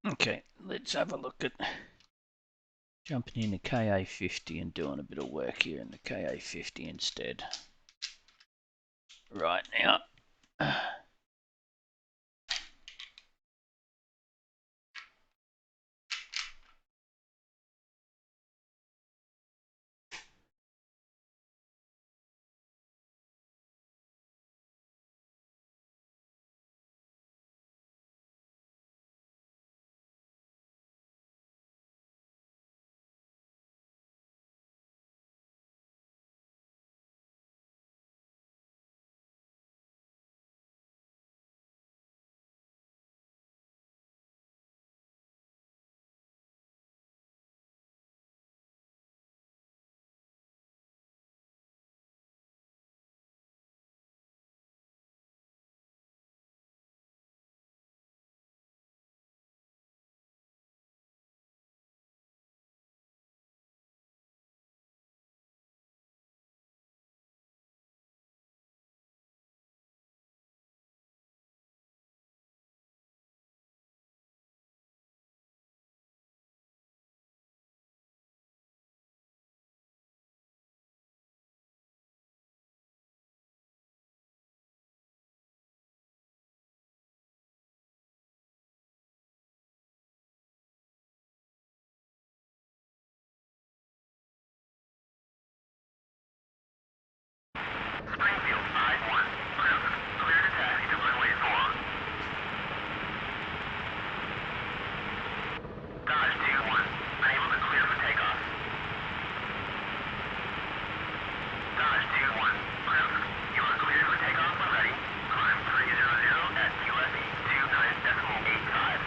Okay, let's have a look at jumping into KA50 and doing a bit of work here in the KA50 instead. Right now.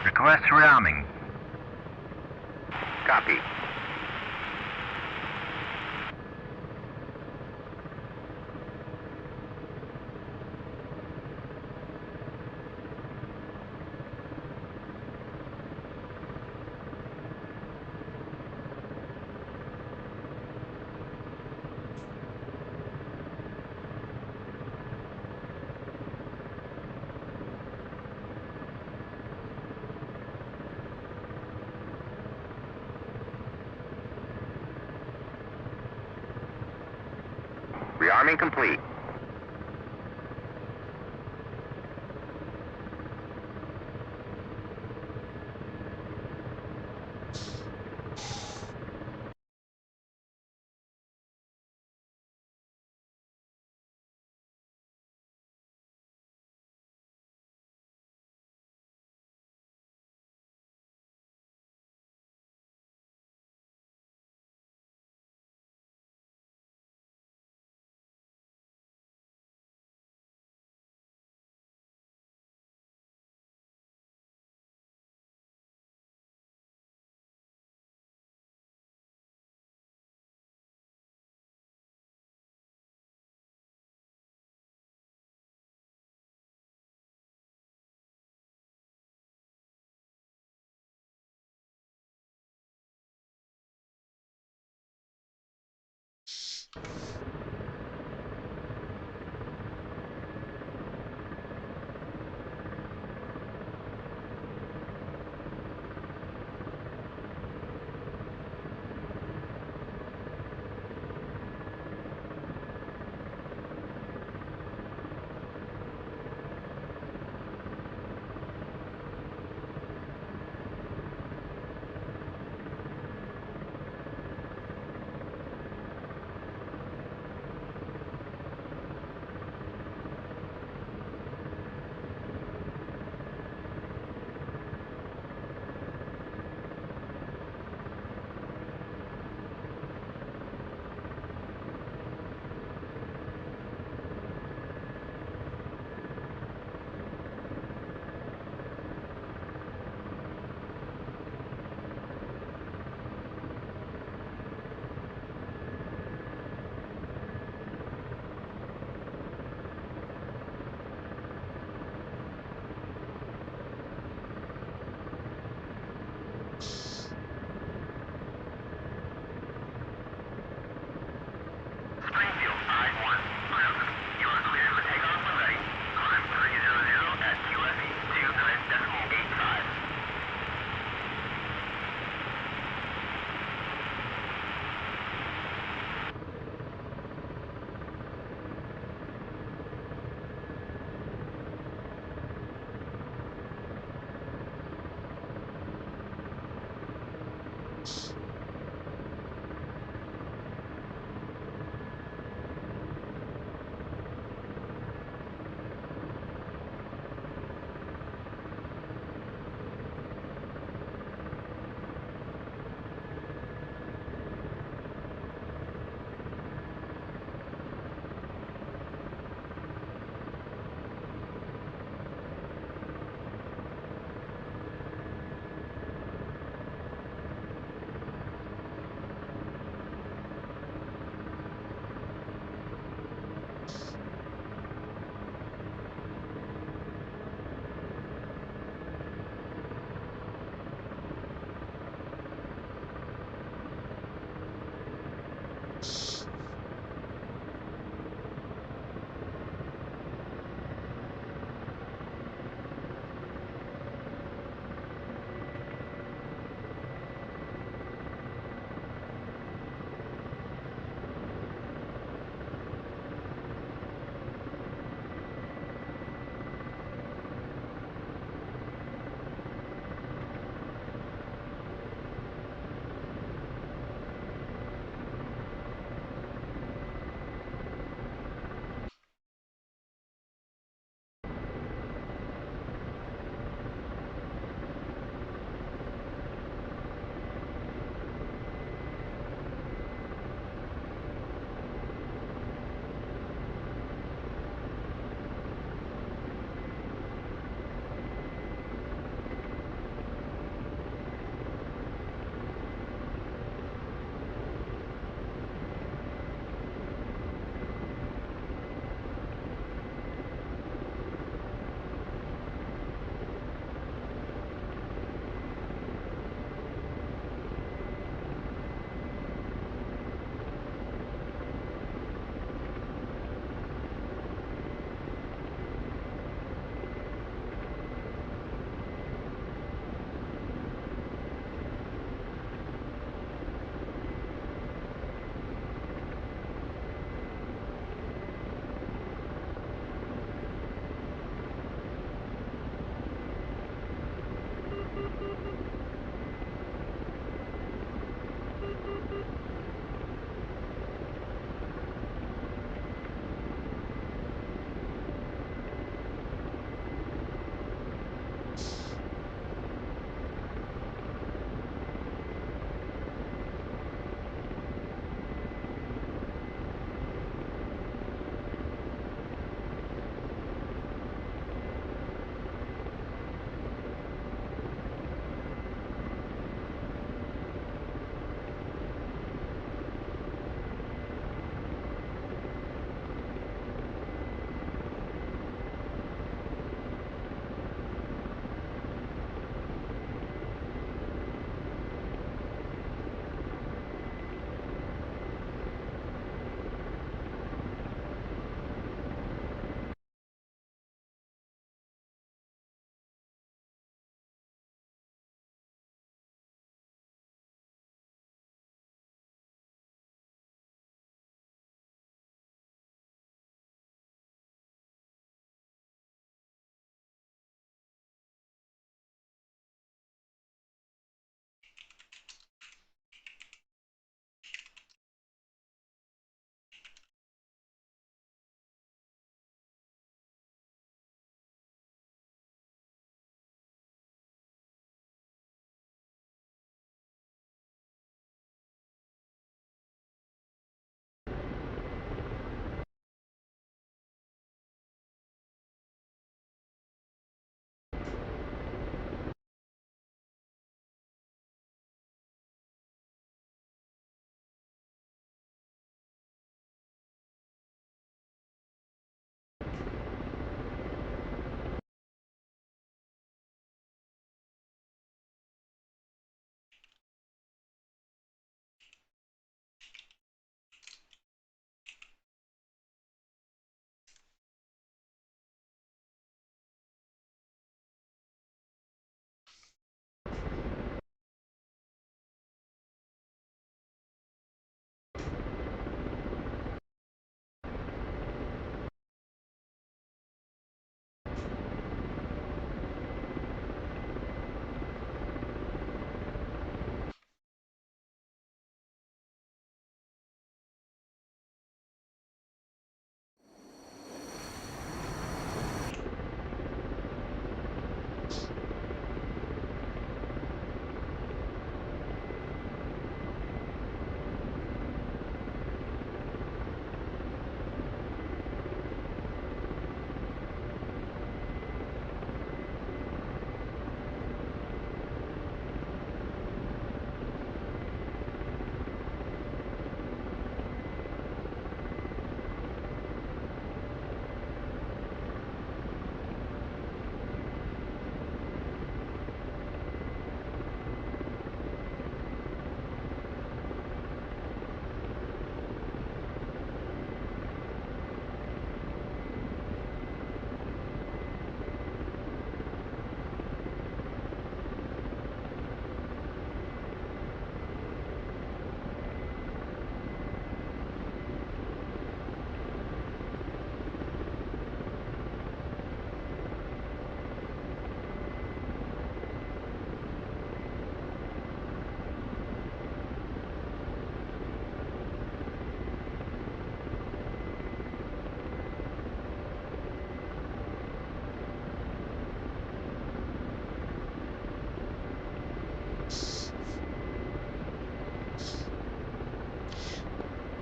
Request rearming. Copy. Rearming complete.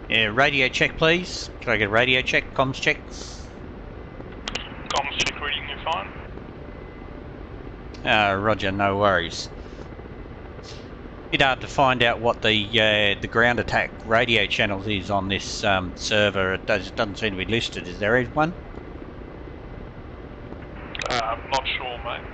Yeah, radio check please. Can I get a radio check, comms check? Comms check reading you fine. Roger, no worries. Bit hard to find out what the ground attack radio channels is on this server. It doesn't seem to be listed. Is there one? I'm not sure, mate.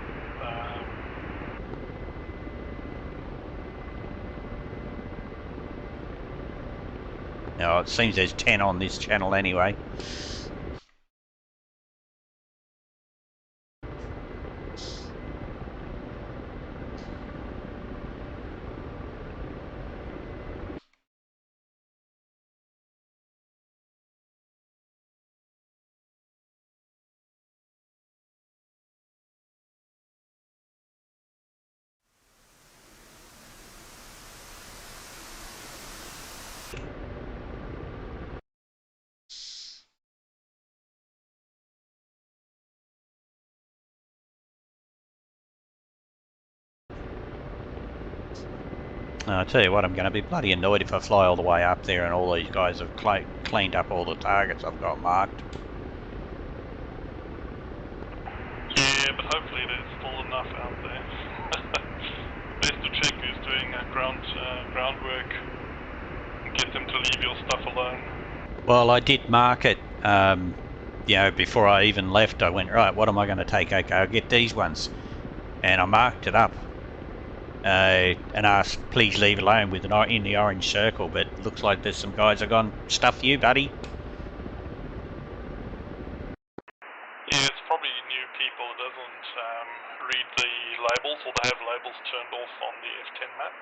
No, it seems there's 10 on this channel anyway. I'll tell you what, I'm going to be bloody annoyed if I fly all the way up there and all these guys have cleaned up all the targets I've got marked. Yeah, but hopefully there's still enough out there. Best to check who's doing groundwork and get them to leave your stuff alone. Well, I did mark it, you know, before I even left. I went, right, what am I going to take? Okay, I'll get these ones. And I marked it up and asked, please leave alone with in the orange circle, but it looks like there's some guys that gone, stuff you, buddy. Yeah, it's probably new people who doesn't read the labels, or they have labels turned off on the F10 map.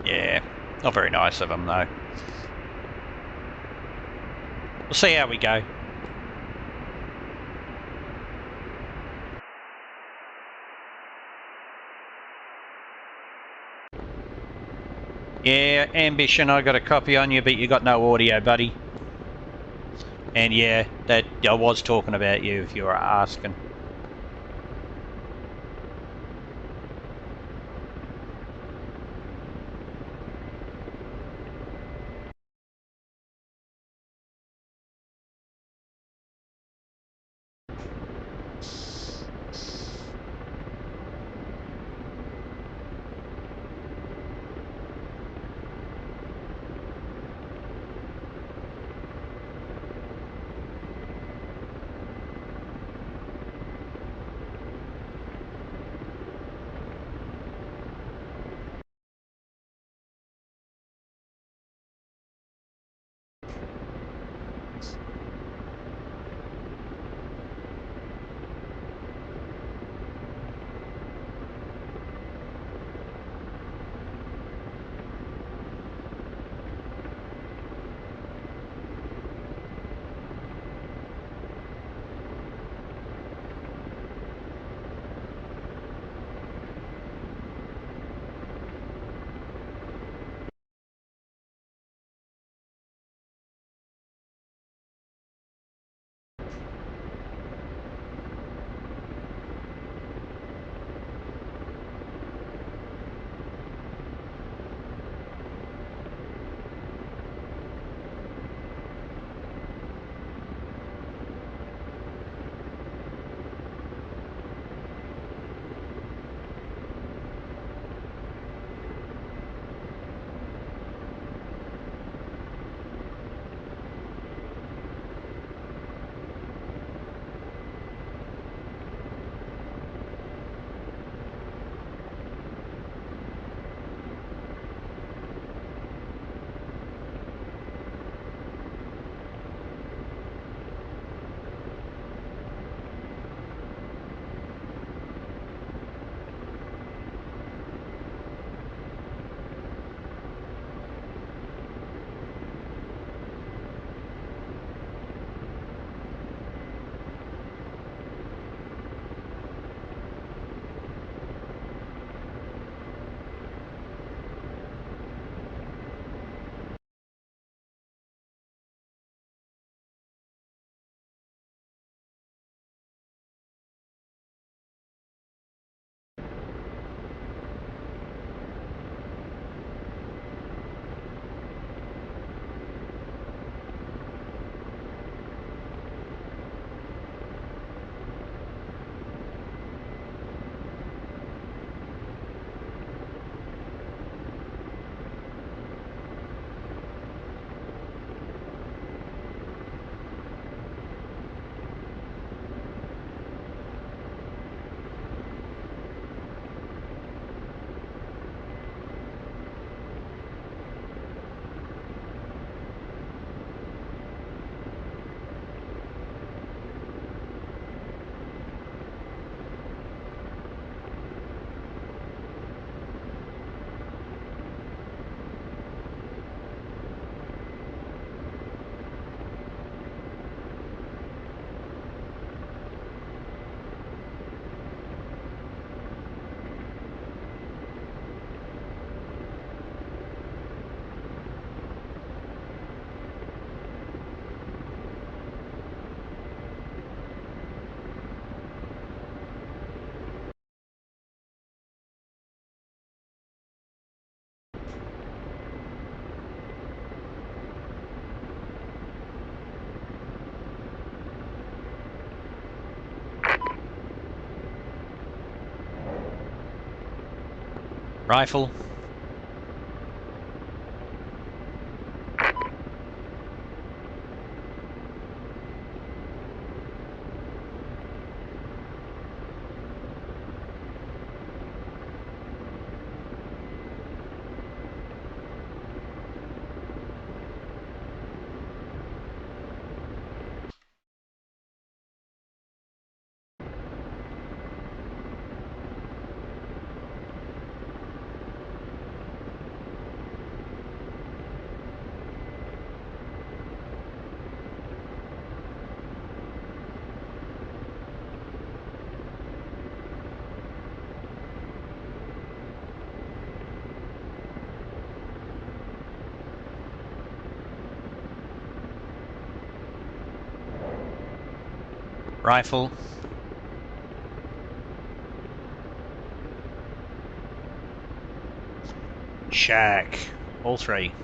Yeah, not very nice of them though. We'll see how we go. Yeah, Ambition, I got a copy on you, but you got no audio, buddy. And yeah, that I was talking about you if you were asking. Rifle. Rifle. Shack. All three.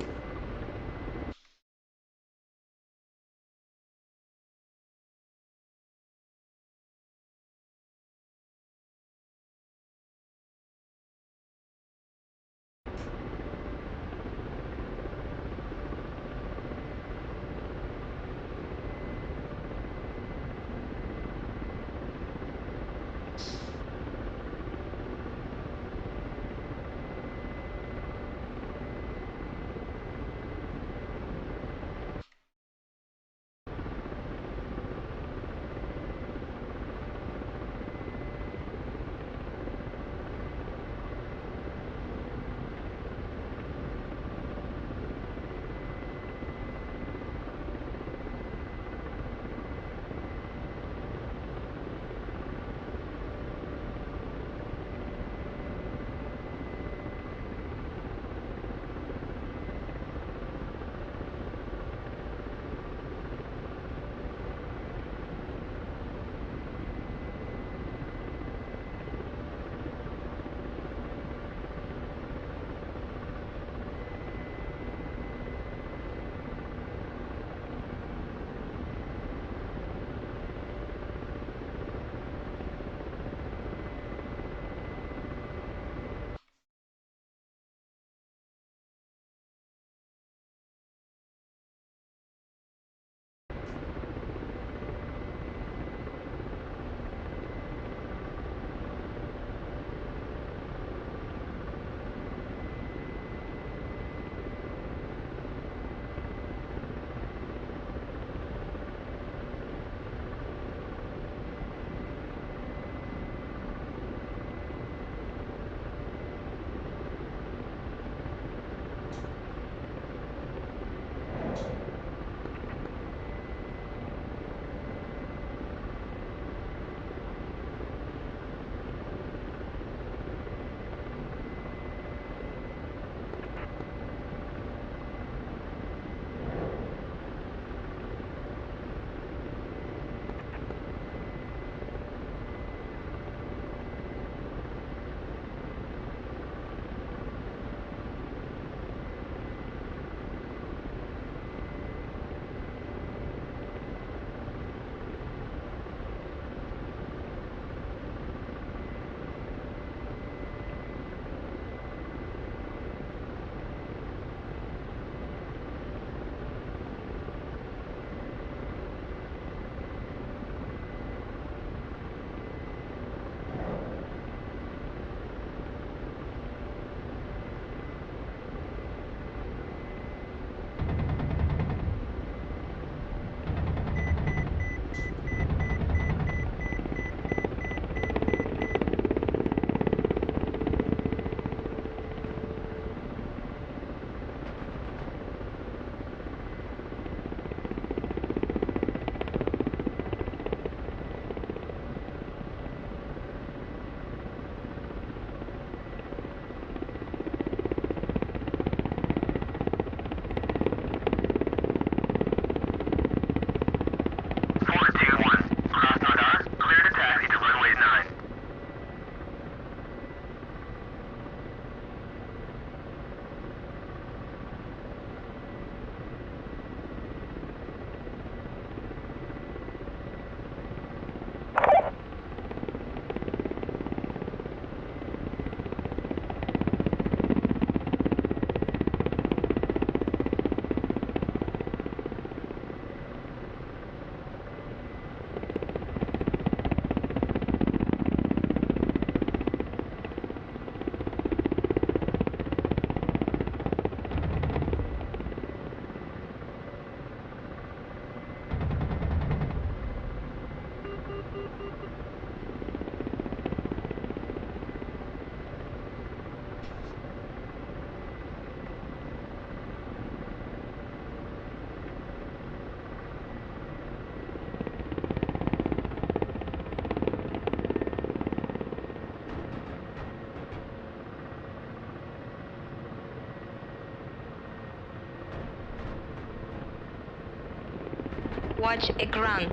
Watch ekran.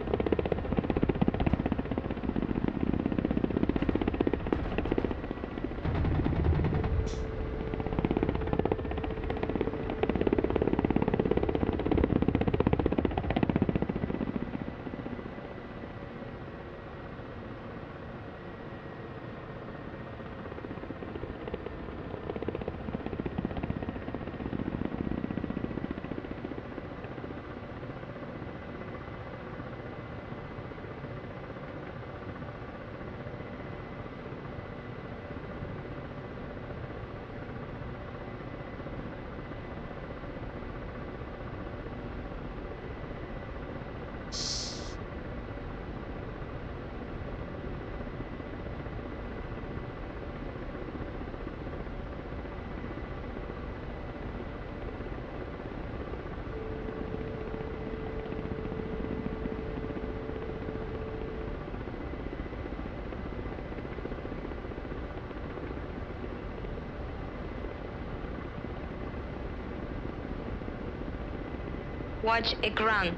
Watch ekran.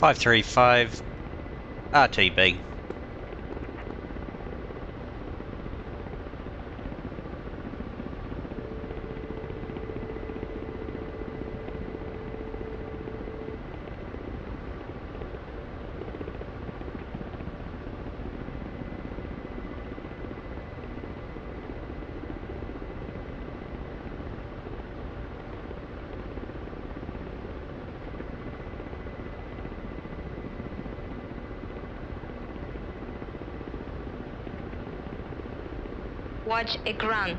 .535 RTB. Watch ekran.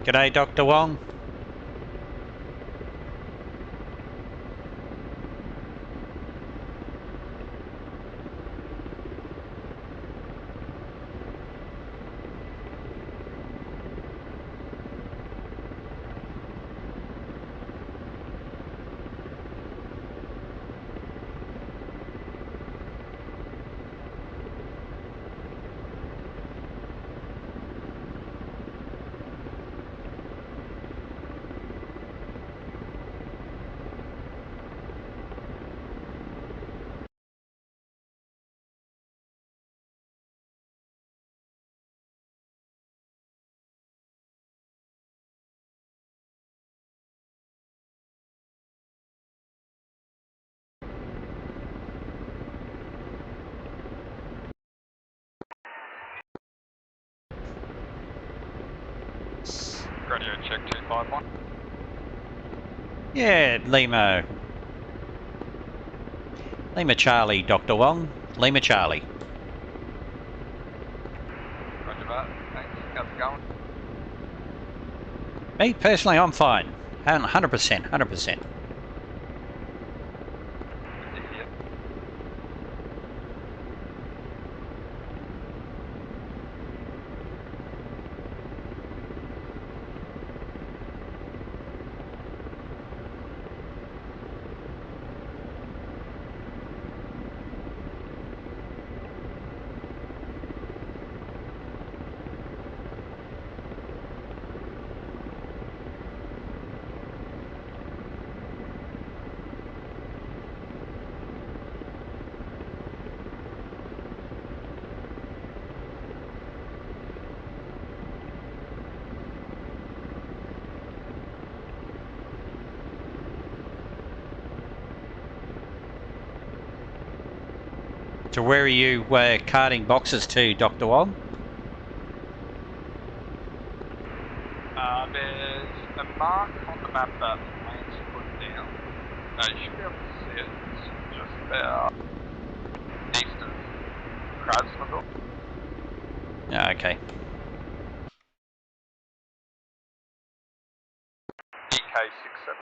G'day, Dr. Wong. Radio check 251. Yeah, Lima. Lima Charlie, Dr. Wong. Lima Charlie. Roger that. Thanks. How's it going? Me, personally, I'm fine. 100%, 100%. Good to hear. So where are you carting boxes to, Dr. Wong? There's a mark on the map that Lane's put down. You should be able to see it. It's just about east of Krasnodar. Ah, okay. EK-67.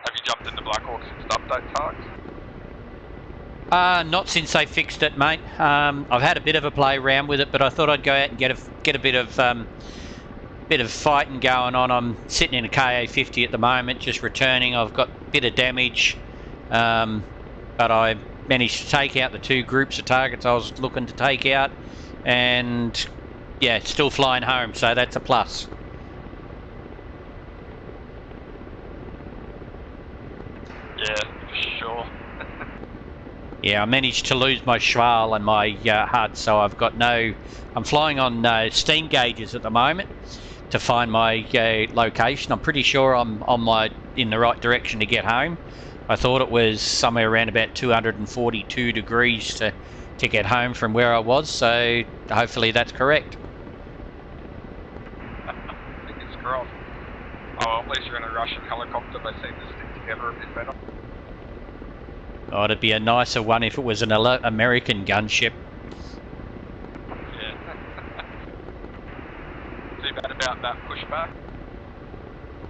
Have you jumped into Black Hawk since the update tags? Not since they fixed it, mate. I've had a bit of a play around with it, but I thought I'd go out and get a bit of fighting going on. I'm sitting in a KA-50 at the moment, just returning. I've got a bit of damage, but I managed to take out the 2 groups of targets I was looking to take out, and yeah, still flying home, so that's a plus. Yeah, for sure. Yeah, I managed to lose my Schwal and my HUD, so I've got no... I'm flying on steam gauges at the moment to find my location. I'm pretty sure I'm in the right direction to get home. I thought it was somewhere around about 242 degrees to get home from where I was, so hopefully that's correct. Fingers crossed. Oh, well, at least you're in a Russian helicopter. They seem to stick together a bit better. Oh, it'd be a nicer one if it was an American gunship. Yeah. Too bad about that pushback.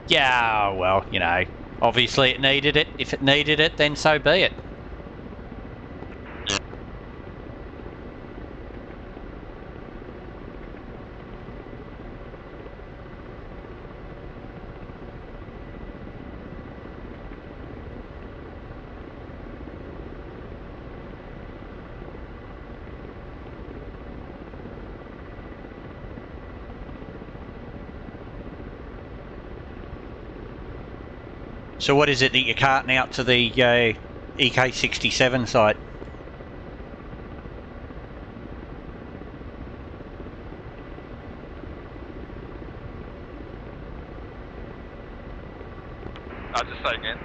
Yeah, well, you know, obviously it needed it. If it needed it, then so be it. So what is it that you're carting out to the EK-67 site? Just say again.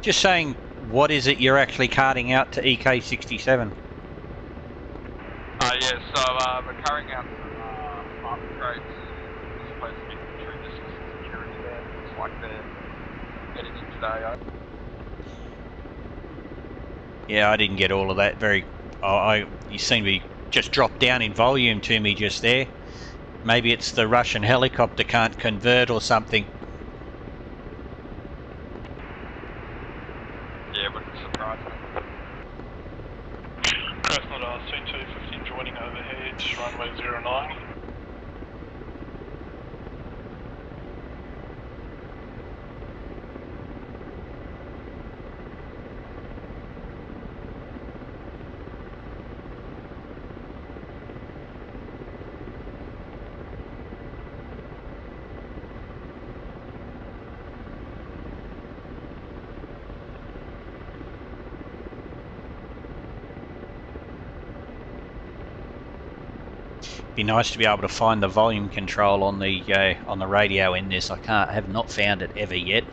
Just saying, what is it you're actually carting out to EK-67? Yeah, so we're carrying out some upgrades. We're supposed to get through this security there. Looks like they're getting in today. Yeah, I didn't get all of that. You seem to be just dropped down in volume to me just there. Maybe it's the Russian helicopter can't convert or something. Yeah, wouldn't surprise me. Krasnodar C215 joining overhead, runway 09. Be nice to be able to find the volume control on the radio in this. I have not found it ever yet.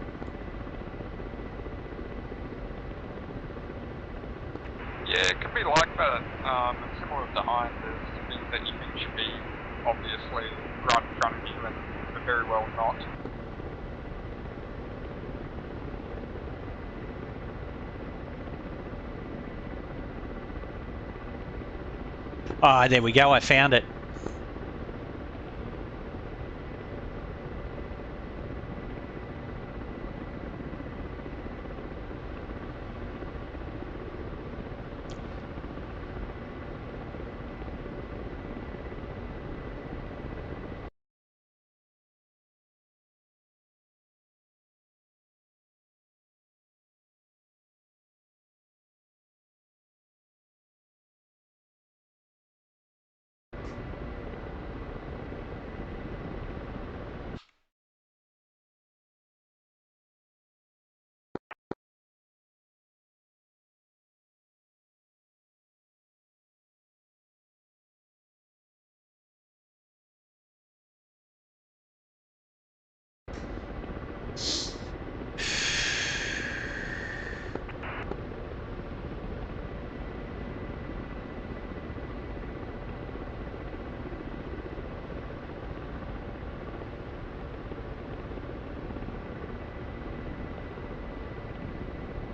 Yeah, it can be like that. It's similar to Hind. There's things that you think should be obviously right in front of you and are very well not. Ah, there we go. I found it.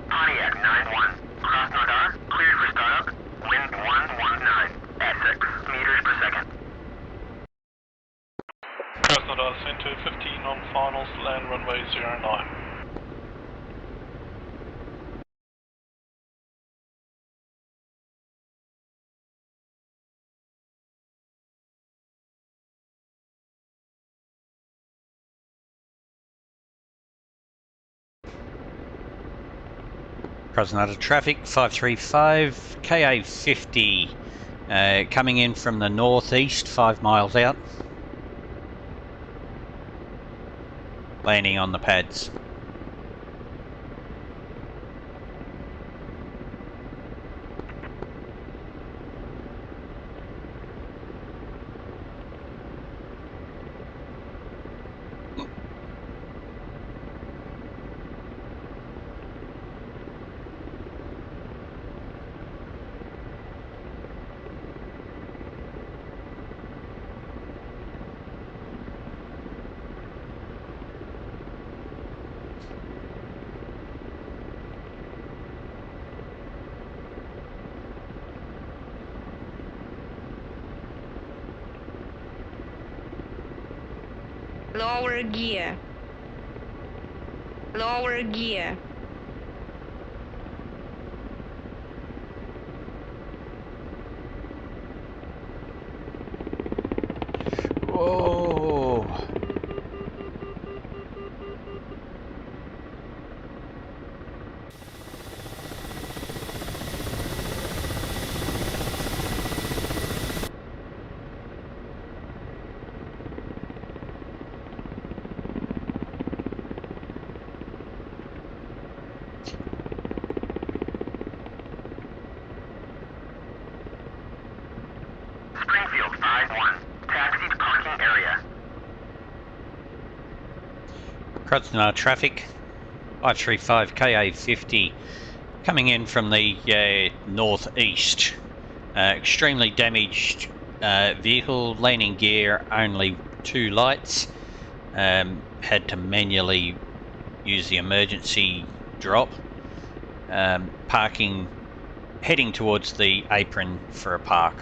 Pontiac 9-1. Krasnodar, cleared for startup. Wind 119 at 6 meters per second. Krasnodar Center 15 on finals, land runway 09. Krasnodar traffic 535 KA50 coming in from the northeast, 5 miles out. Landing on the pads. Lower gear. Lower gear. Whoa! Springfield 5-1. Taxi to parking area. Krasnodar traffic 535 KA50 coming in from the northeast. Extremely damaged vehicle, landing gear only 2 lights. Had to manually use the emergency drop. Parking, heading towards the apron for a park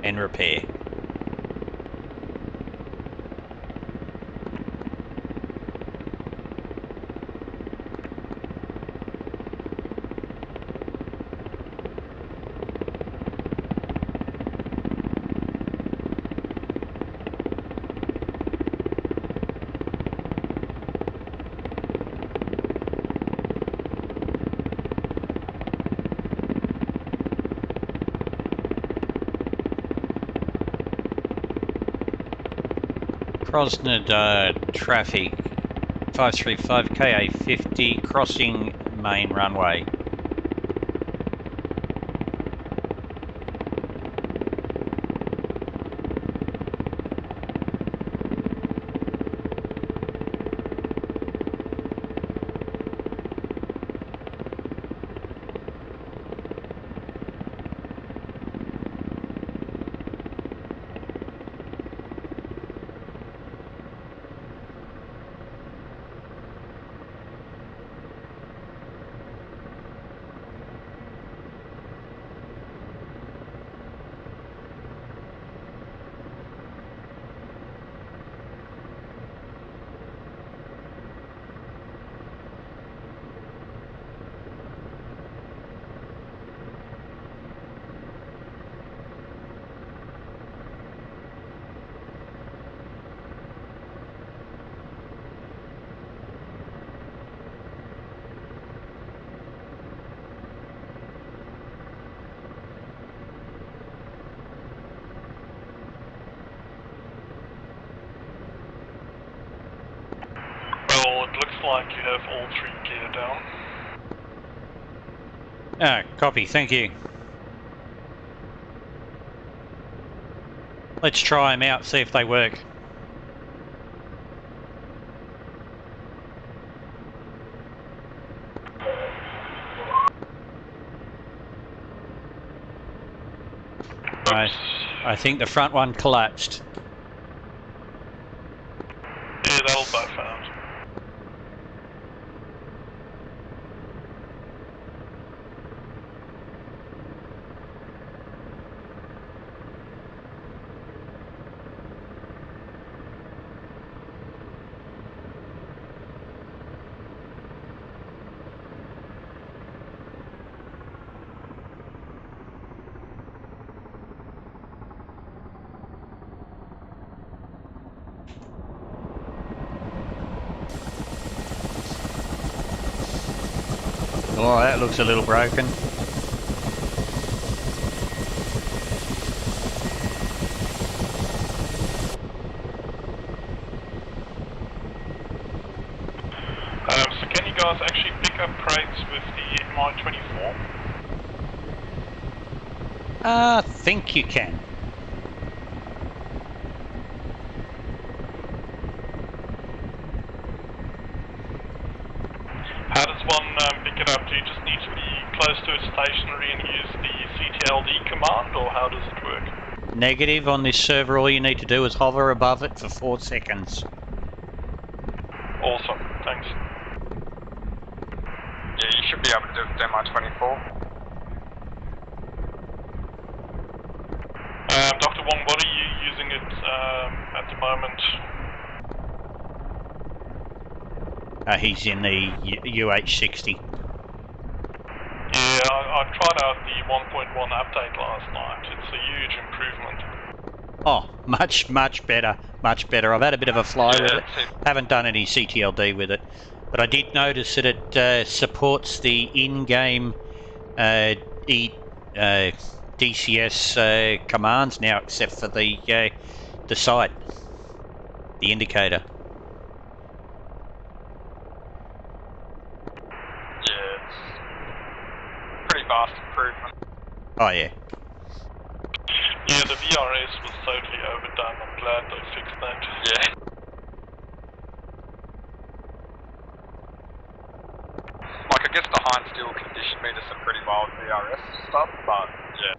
and repair. Krasnodar traffic 535 KA50 crossing main runway. like you have all 3 gear down. Copy, thank you. Let's try them out, see if they work. I think the front one collapsed. Yeah, that'll both out. Oh, that looks a little broken. So can you guys actually pick up crates with the MI-24? I think you can. How does one pick it up? Do you just need to be close to it stationary and use the CTLD command, or how does it work? Negative on this server, all you need to do is hover above it for 4 seconds. Awesome, thanks. Yeah, you should be able to do it with MI-24. Dr. Wong, what are you using it at the moment? He's in the UH-60. Yeah, I tried out the 1.1 update last night. It's a huge improvement. Oh, much better, much better. I've had a bit of a fly with it. Haven't done any CTLD with it, but I did notice that it supports the in-game DCS commands now, except for the sight, the indicator. Yeah, it's pretty vast improvement. Oh yeah. Yeah, the VRS was totally overdone. I'm glad they fixed that. Yeah. Like, I guess the Heinz still conditioned me to some pretty wild VRS stuff, but yeah.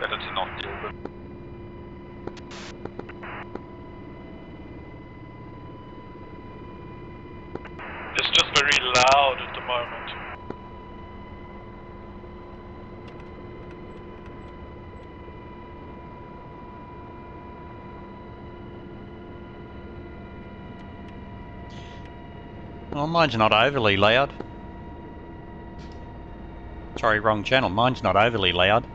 Better to not deal with. It's just very loud at the moment. Well, mine's not overly loud. Sorry, wrong channel. Mine's not overly loud.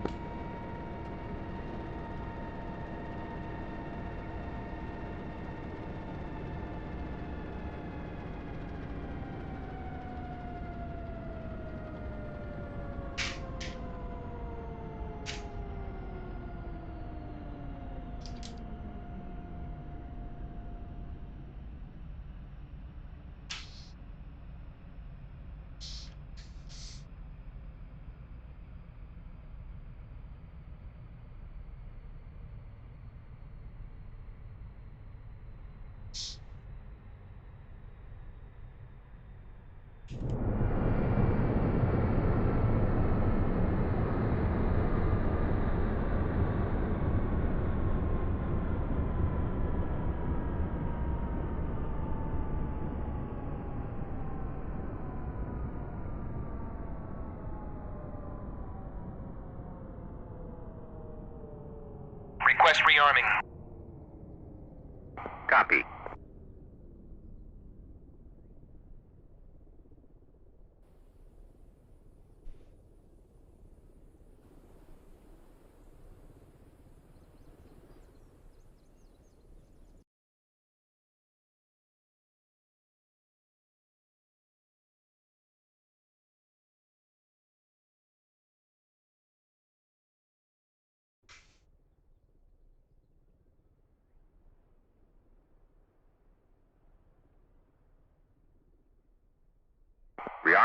Request rearming. Copy.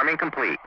Arming complete.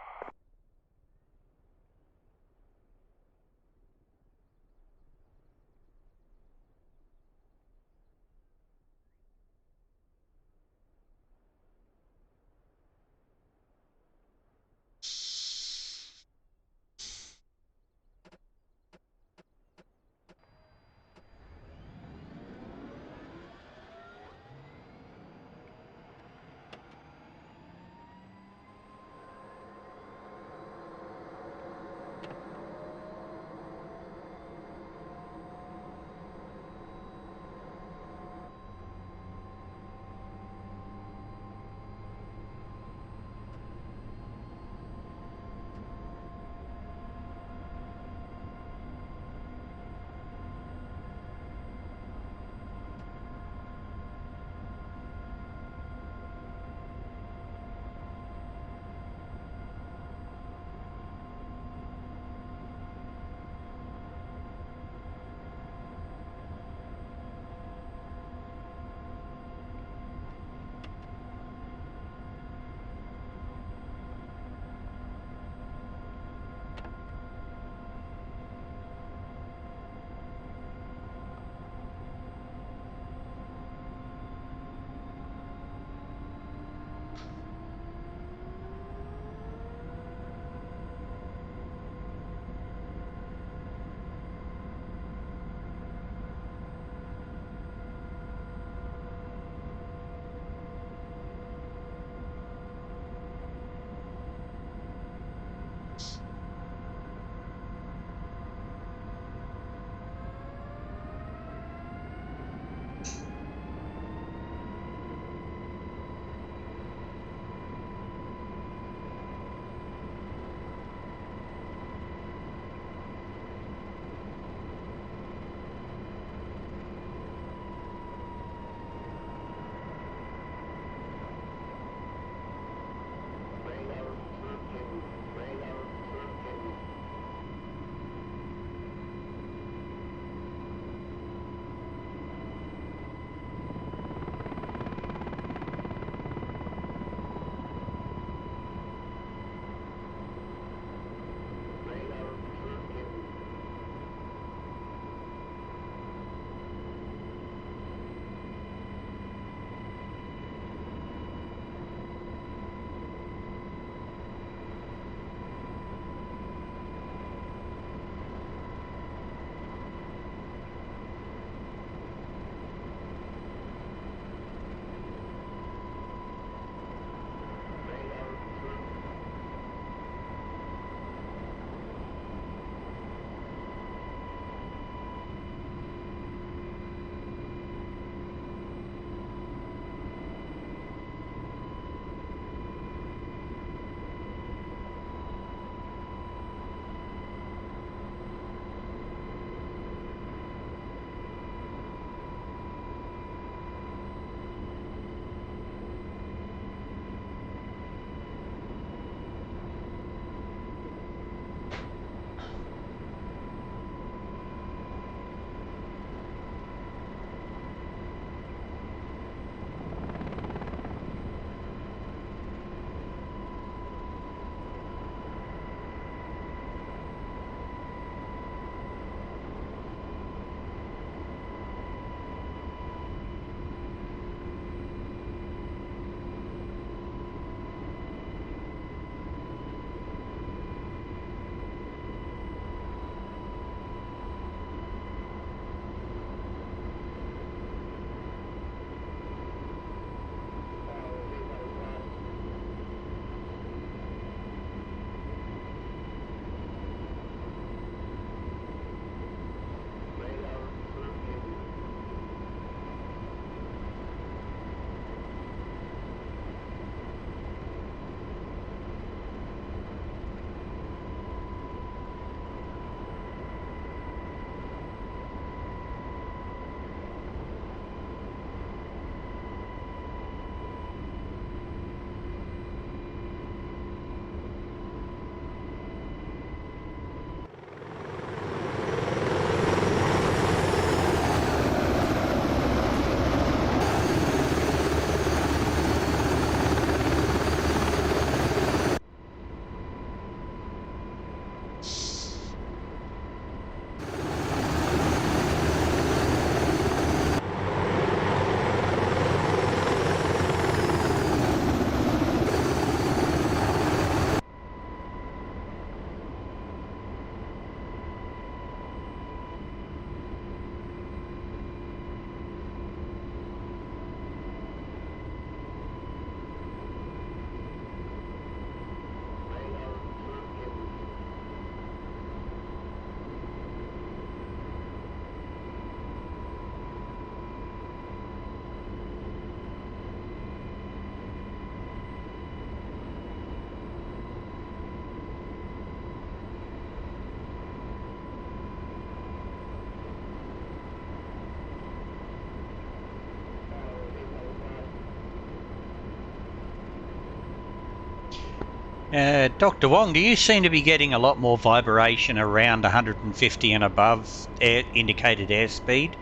Dr. Wong, do you seem to be getting a lot more vibration around 150 and above indicated airspeed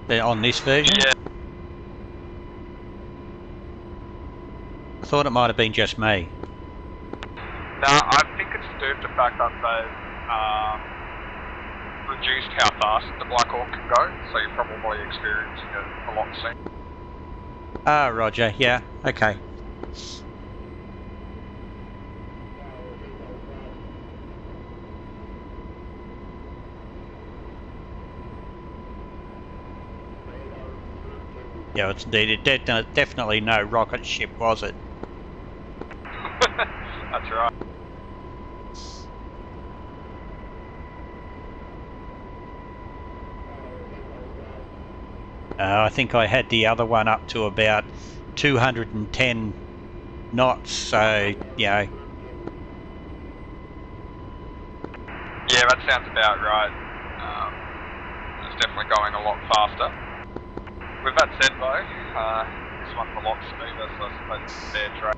on this version? Yeah. I thought it might have been just me. No, I think it's due to the fact that they've reduced how fast the Black Hawk can go, so you're probably experiencing it a lot soon. Ah, roger, yeah, okay. Yeah, it's indeed. Definitely no rocket ship, was it? That's right. I think I had the other one up to about 210 knots, so, you know. Yeah, that sounds about right. It's definitely going a lot faster. With that said though, this one's a lot smoother, so I suppose it's a fair trade.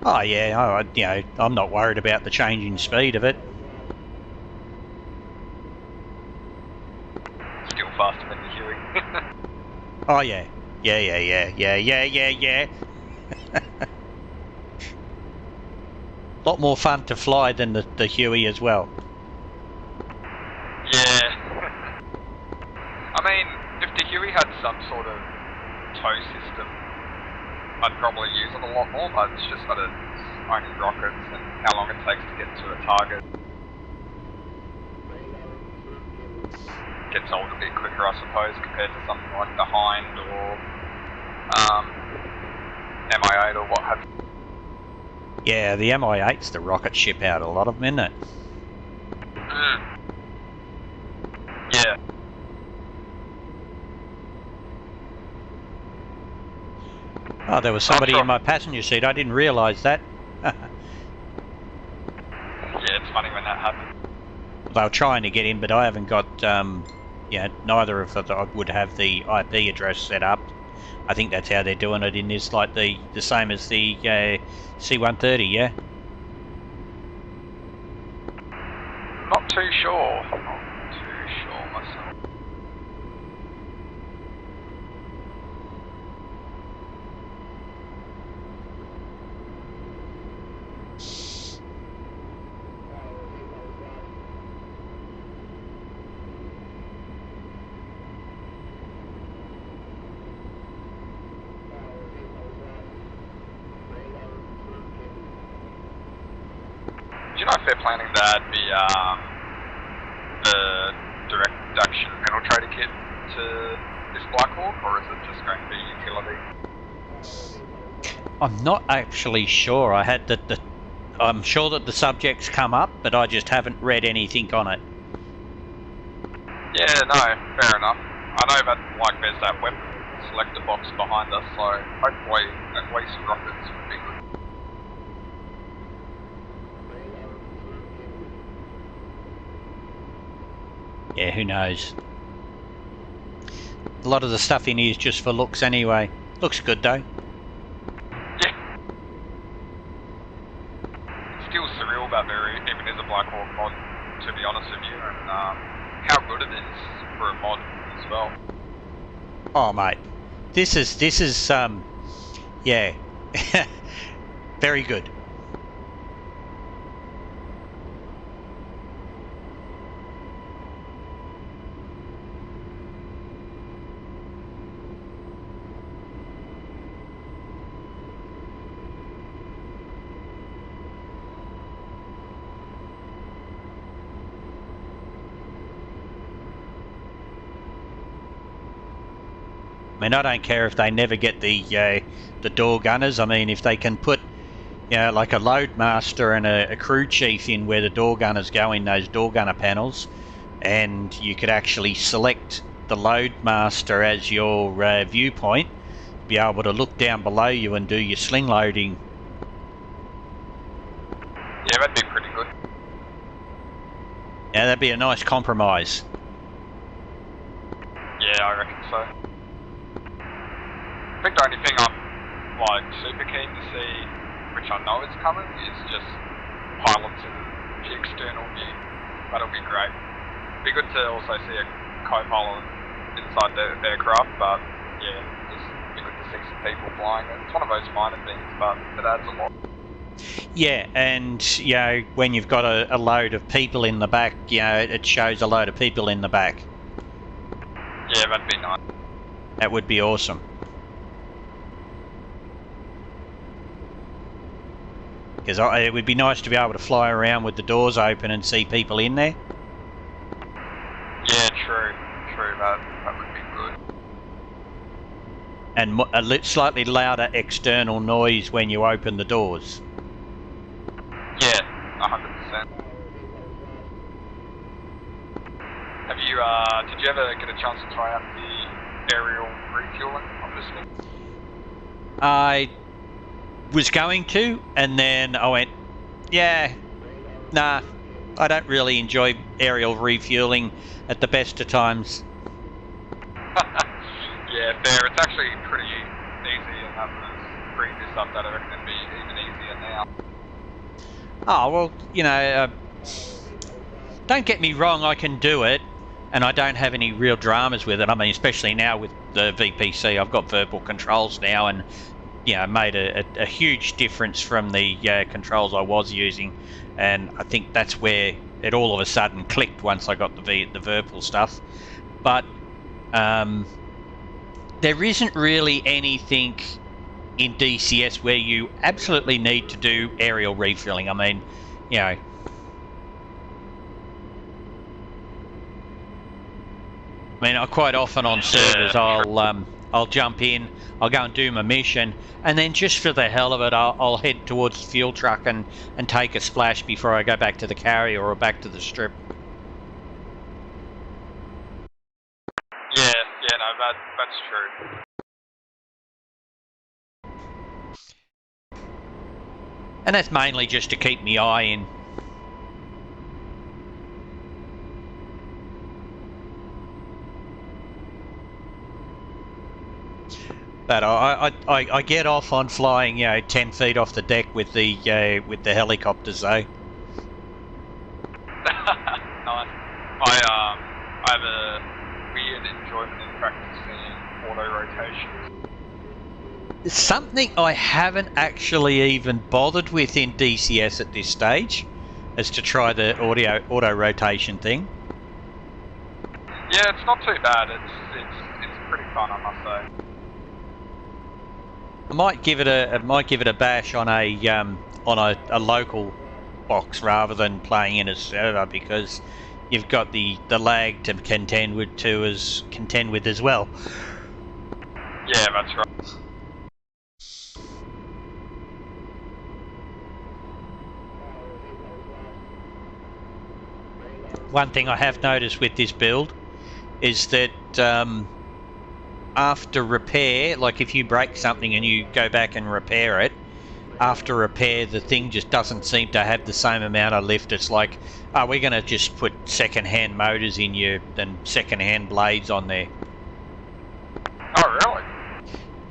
Oh yeah, you know, I'm not worried about the changing speed of it. Still faster than the Huey. Oh yeah. Yeah. Lot more fun to fly than the Huey as well. Yeah. I mean, if the Huey had some sort of tow system, I'd probably use it a lot more, but it's just that it's only rockets and how long it takes to get to a target. Gets old a bit quicker, I suppose, compared to something like the Hind or MI8 or what have you. Yeah, the MI8's the rocket ship out of a lot of them, isn't it? Yeah. Oh, there was somebody in my passenger seat. I didn't realise that. Yeah, it's funny when that happens. They were trying to get in, but I haven't got, yeah, neither of them would have the IP address set up. I think that's how they're doing it in this, like the same as the C-130, yeah? Not too sure. Not too sure myself. Do you know if they're planning to add the direct reduction penetrator kit to this Black Hawk, or is it just going to be utility? I'm not actually sure. I had I'm sure that the subject's come up, but I just haven't read anything on it. Yeah, no, fair enough. I know that, like, there's that weapon selector box behind us, so hopefully at least rockets would be good. Yeah, who knows? A lot of the stuff in here is just for looks anyway. Looks good though. Yeah. Still surreal that there even is a Black Hawk mod, to be honest with you, and how good it is for a mod as well. Oh mate, this is yeah, very good. I mean, I don't care if they never get the door gunners. I mean, if they can put, you know, like a load master and a crew chief in where the door gunners go in those door gunner panels, and you could actually select the load master as your viewpoint, be able to look down below you and do your sling loading. Yeah, that'd be pretty good. Yeah, that'd be a nice compromise. Yeah, I reckon so. I think the only thing I'm like super keen to see, which I know is coming, is just pilots in the external view. That'll be great. Be good to also see a co-pilot inside the aircraft, but yeah, just be good to see some people flying it. It's one of those minor things, but it adds a lot. Yeah, and you know, when you've got a load of people in the back, you know, it shows a load of people in the back. Yeah, that'd be nice. That would be awesome. Because it would be nice to be able to fly around with the doors open and see people in there. Yeah, true, that would be good. And a slightly louder external noise when you open the doors. Yeah, 100%. Have you, did you ever get a chance to try out the aerial refueling, I'm listening? I was going to, and then I went, yeah, nah, I don't really enjoy aerial refueling at the best of times. Yeah, fair. It's actually pretty easy, and that was previous update. I reckon it'd be even easier now. Oh, well, you know, don't get me wrong, I can do it, and I don't have any real dramas with it. I mean, especially now with the VPC, I've got verbal controls now, and, you know, made a huge difference from the controls I was using, and I think that's where it all of a sudden clicked once I got the verbal stuff. But there isn't really anything in DCS where you absolutely need to do aerial refueling. I mean, you know, I quite often on servers I'll jump in, I'll go and do my mission, and then just for the hell of it I'll head towards the fuel truck and take a splash before I go back to the carrier or back to the strip. Yeah, no, that's true. And that's mainly just to keep my eye in. But I get off on flying, you know, 10 feet off the deck with the helicopters though. Nice. I have a weird enjoyment in practicing auto rotations. Something I haven't actually even bothered with in DCS at this stage, is to try the auto rotation thing. Yeah, it's not too bad. It's pretty fun, I must say. I might give it a bash on a local box rather than playing in a server, because you've got the lag to contend with as well. Yeah, that's right. One thing I have noticed with this build is that after repair, like if you break something and you go back and repair it, after repair the thing just doesn't seem to have the same amount of lift. It's like, oh, we're going to just put second-hand motors in you and second-hand blades on there. Oh, really?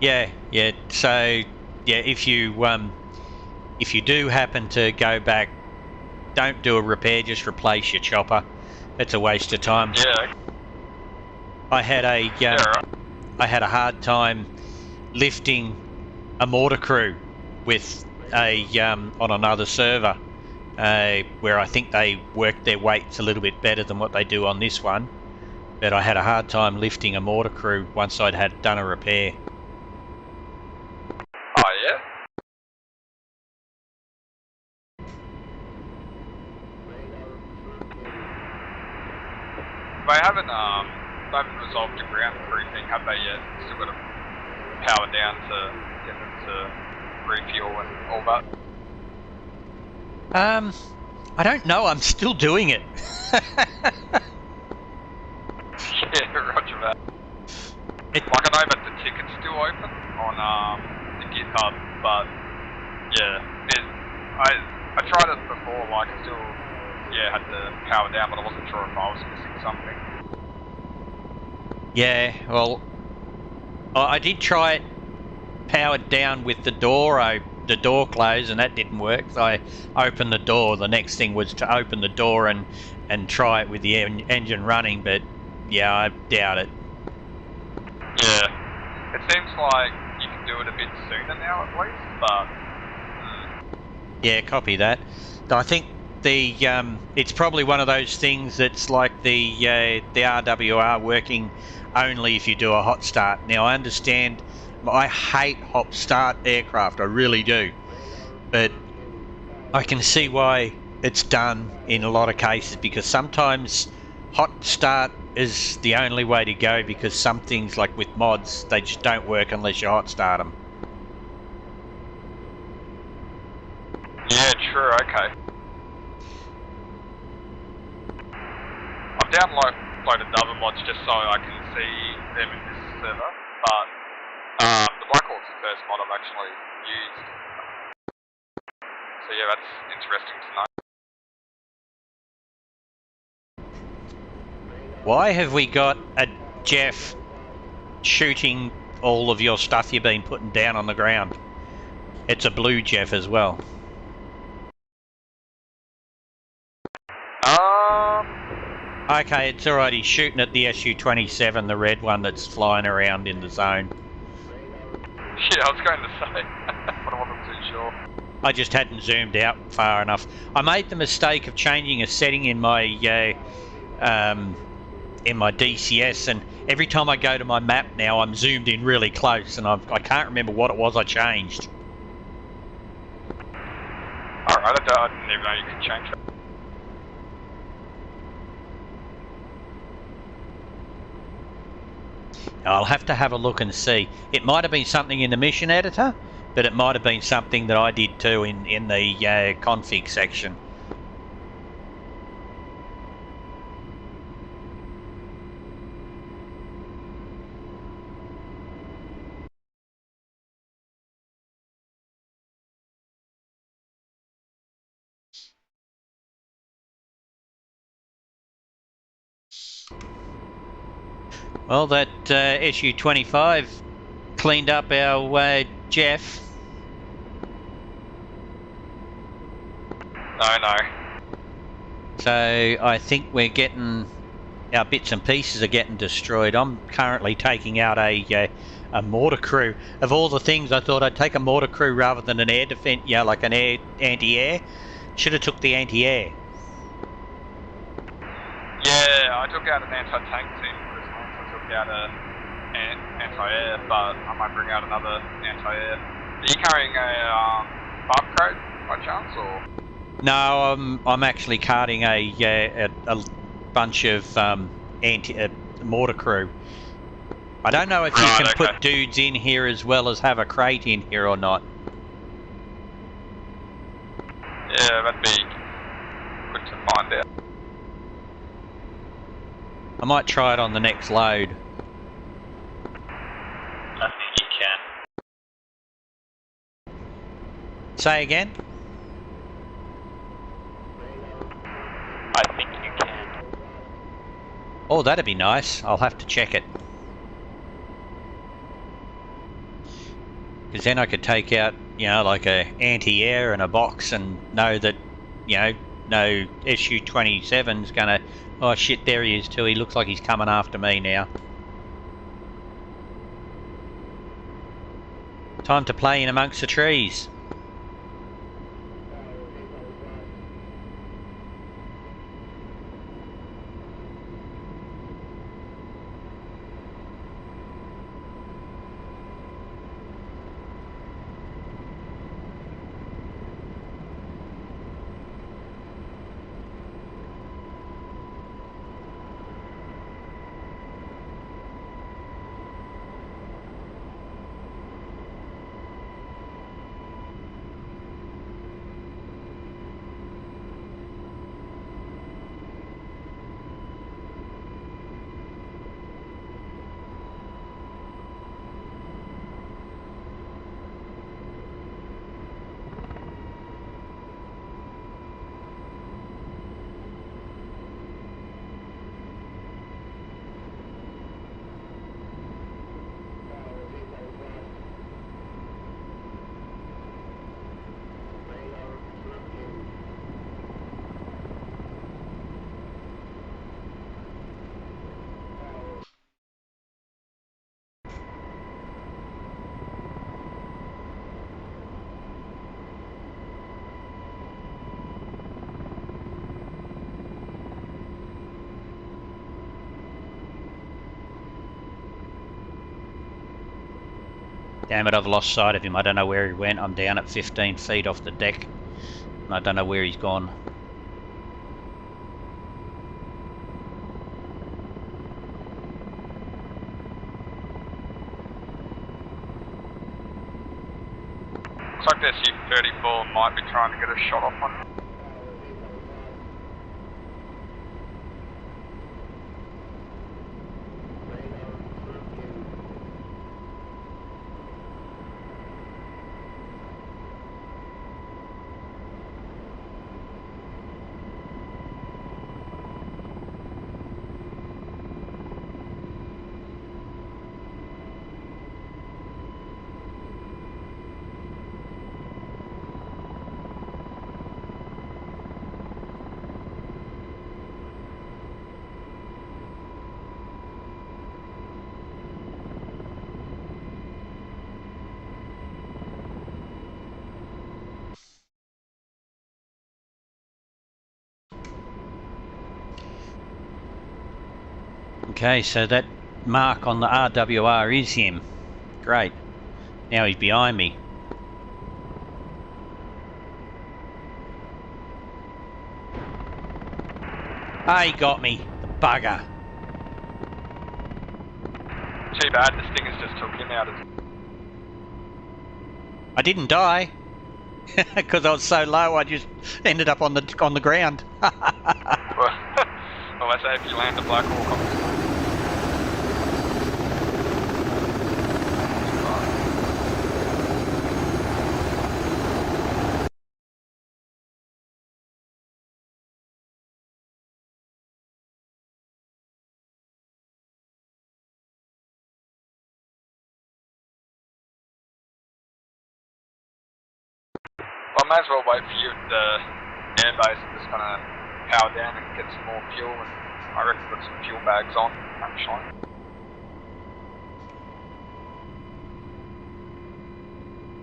Yeah. So, yeah, if you do happen to go back, don't do a repair, just replace your chopper. It's a waste of time. Yeah. I had a right. I had a hard time lifting a mortar crew with a on another server, where I think they work their weights a little bit better than what they do on this one. But I had a hard time lifting a mortar crew once I'd had done a repair. Oh yeah. They haven't resolved the ground crew thing, have they yet? Still got to power down to get them to refuel and all that. I don't know. I'm still doing it. Yeah, roger that. Like, I know that the ticket's still open on the GitHub, but yeah, I tried it before. Like, I still had to power down, but I wasn't sure if I was missing something. Yeah, well, I did try it powered down with the door closed, and that didn't work. So I opened the door. The next thing was to open the door and try it with the engine running, but yeah, I doubt it. Yeah. It seems like you can do it a bit sooner now at least, but... Yeah, copy that. I think it's probably one of those things that's like the RWR working only if you do a hot start. Now I understand, I hate hot start aircraft, I really do, but I can see why it's done in a lot of cases, because sometimes hot start is the only way to go, because some things like with mods, they just don't work unless you hot start them. Yeah, true, okay. I've downloaded other mods just so I can see them in this server, but the Black Hawk's the first mod I've actually used. So yeah, that's interesting to know. Why have we got a Jeff shooting all of your stuff you've been putting down on the ground? It's a blue Jeff as well. Okay, it's alright, he's shooting at the SU-27, the red one that's flying around in the zone. Yeah, I was going to say, but I wasn't too sure. I just hadn't zoomed out far enough. I made the mistake of changing a setting in my DCS, and every time I go to my map now, I'm zoomed in really close, and I can't remember what it was I changed. Alright, I didn't even know you could change that. I'll have to have a look and see. It might have been something in the mission editor, but it might have been something that I did too in the config section. Well, that SU-25 cleaned up our Jeff. No. So I think we're getting, our bits and pieces are getting destroyed. I'm currently taking out a mortar crew. Of all the things, I thought I'd take a mortar crew rather than an air defense, like an anti-air. Should have took the anti-air. Yeah, I took out an anti-tank team for this one, so I took out an anti-air, but I might bring out another anti-air. Are you carrying a barb crate by chance, or? No, I'm actually carting a bunch of mortar crew. I don't know if you can put dudes in here as well as have a crate in here or not. Yeah, that'd be good to find out. I might try it on the next load. I think you can. Say again? I think you can. Oh, that'd be nice. I'll have to check it. Because then I could take out, like a anti-air and a box and know that, no SU-27's gonna... Oh shit, there he is too. He looks like he's coming after me now. Time to play in amongst the trees. Damn it, I've lost sight of him. I don't know where he went. I'm down at 15 feet off the deck. And I don't know where he's gone. Looks like their Su-34 might be trying to get a shot off on him. Okay, so that mark on the RWR is him. Great. Now he's behind me. Ah, he got me. The bugger. Too bad, the Stingers just took him out. I didn't die. Because I was so low, I just ended up on the ground. Well, I say if you land the Black Hawk on this one. I may as well wait for you at the airbase. I'm just gonna power down and get some more fuel, and I reckon put some fuel bags on, actually.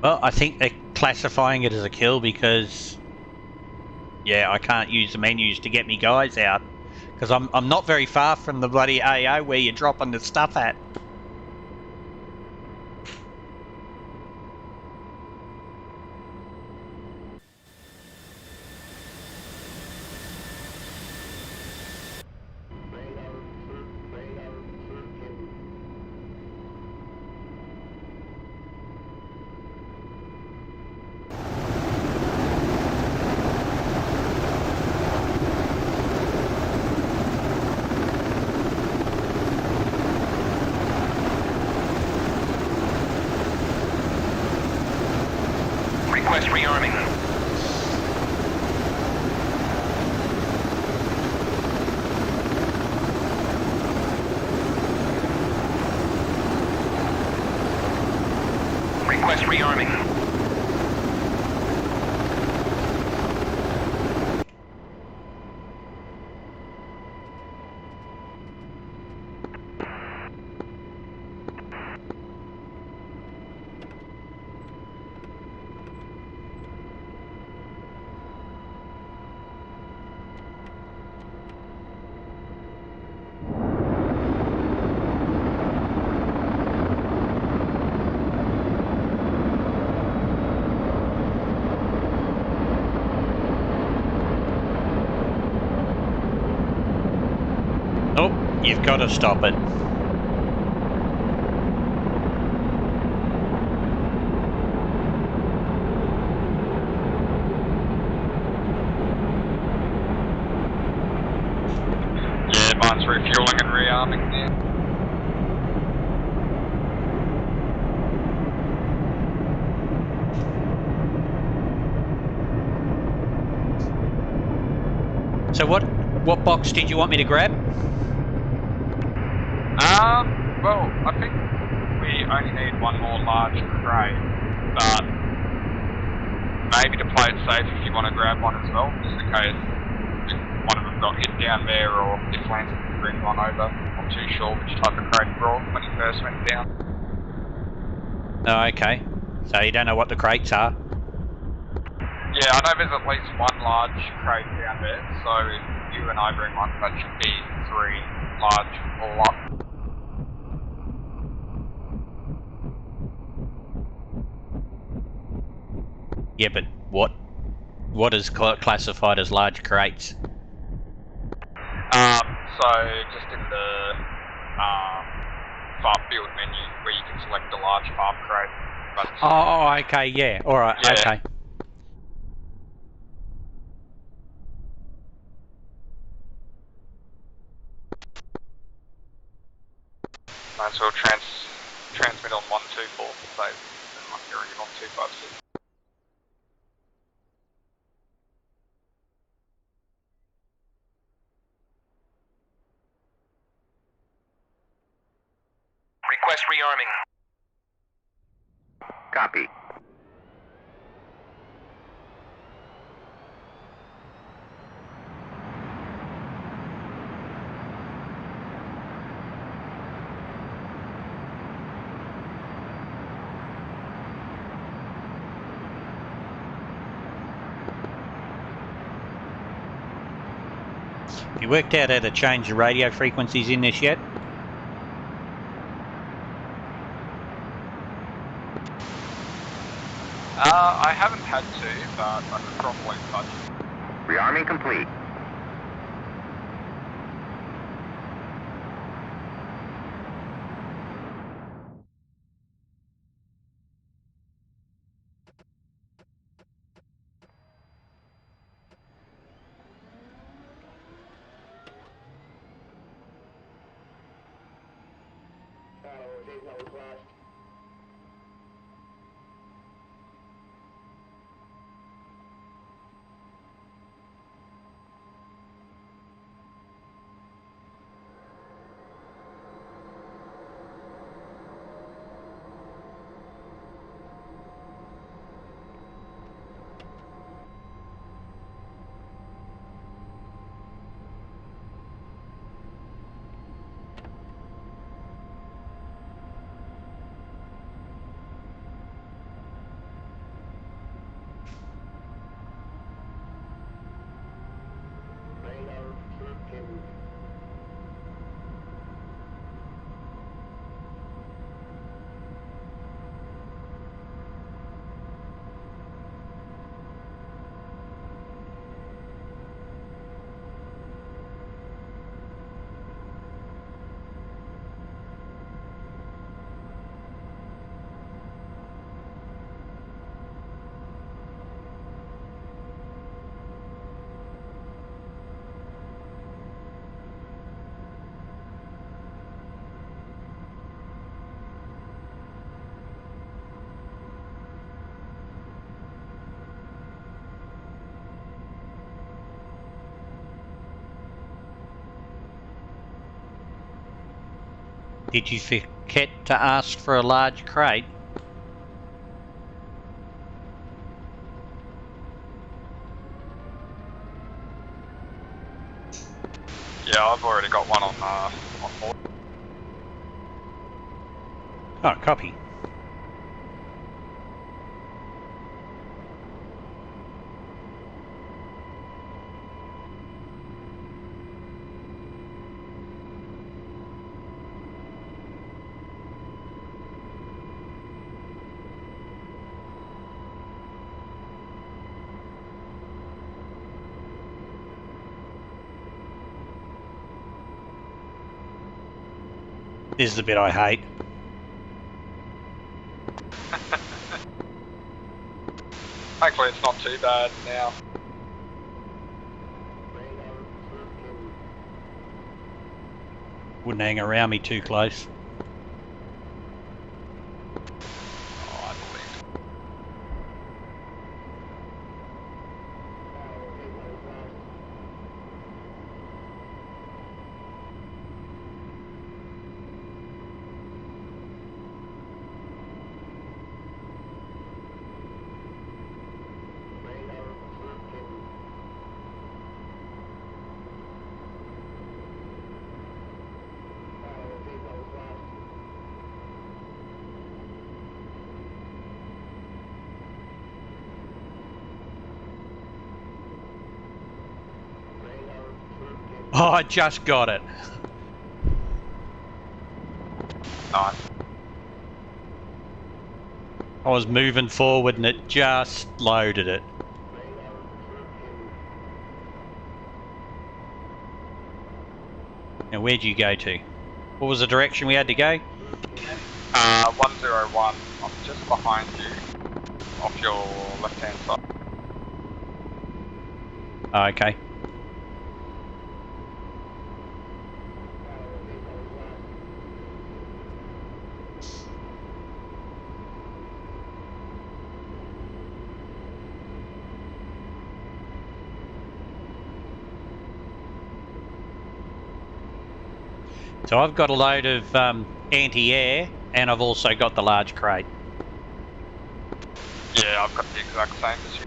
Well, I think they're classifying it as a kill because, yeah, I can't use the menus to get me guys out because I'm not very far from the bloody AO where you're dropping the stuff at. Request rearming. Request rearming. Oh, you've got to stop it. Yeah, mine's refueling and rearming there. So what box did you want me to grab? Well, I think we only need one more large crate, but maybe to play it safe if you want to grab one as well, just in case if one of them got hit down there or if Lance can bring one over. I'm not too sure which type of crate he brought when he first went down. Oh, okay. So you don't know what the crates are? Yeah, I know there's at least one large crate down there, so if you and I bring one, that should be 3 large all up. Yeah, but what is classified as large crates? So just in the farm build menu where you can select a large farm crate. But Oh, okay, yeah, alright, Yeah. okay. might as well transmit on 124 so I'm hearing it on 256. Request rearming. Copy. Have you worked out how to change the radio frequencies in this yet? I haven't had to, but I could probably touch it. Rearming complete. Did you forget to ask for a large crate? Yeah, I've already got one on board. Oh, copy. This is the bit I hate. Thankfully it's not too bad now. Wouldn't hang around me too close. Oh, I believe. Oh, I just got it. Nice. I was moving forward and it just loaded it. Now where'd you go to? What was the direction we had to go? 101. I'm just behind you, off your left-hand side. Oh, okay. So I've got a load of anti-air, and I've also got the large crate. Yeah, I've got the exact same as you.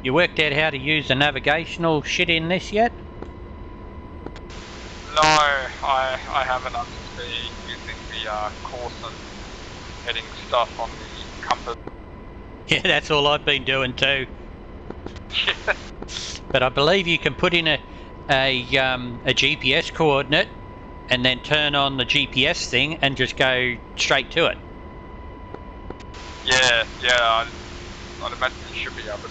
You worked out how to use the navigational shit in this yet? No, I haven't. I'm just been using the course and heading stuff on the compass. Yeah, that's all I've been doing too. But I believe you can put in a GPS coordinate and then turn on the GPS thing and just go straight to it. Yeah, I'd imagine you should be able to.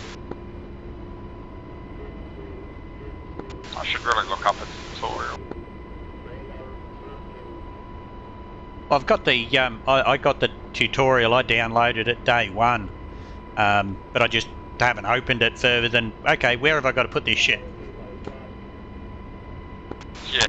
I should really look up a tutorial. I've got the I got the tutorial. I downloaded it day one, but I just haven't opened it further than, okay, where have I got to put this shit? Yeah.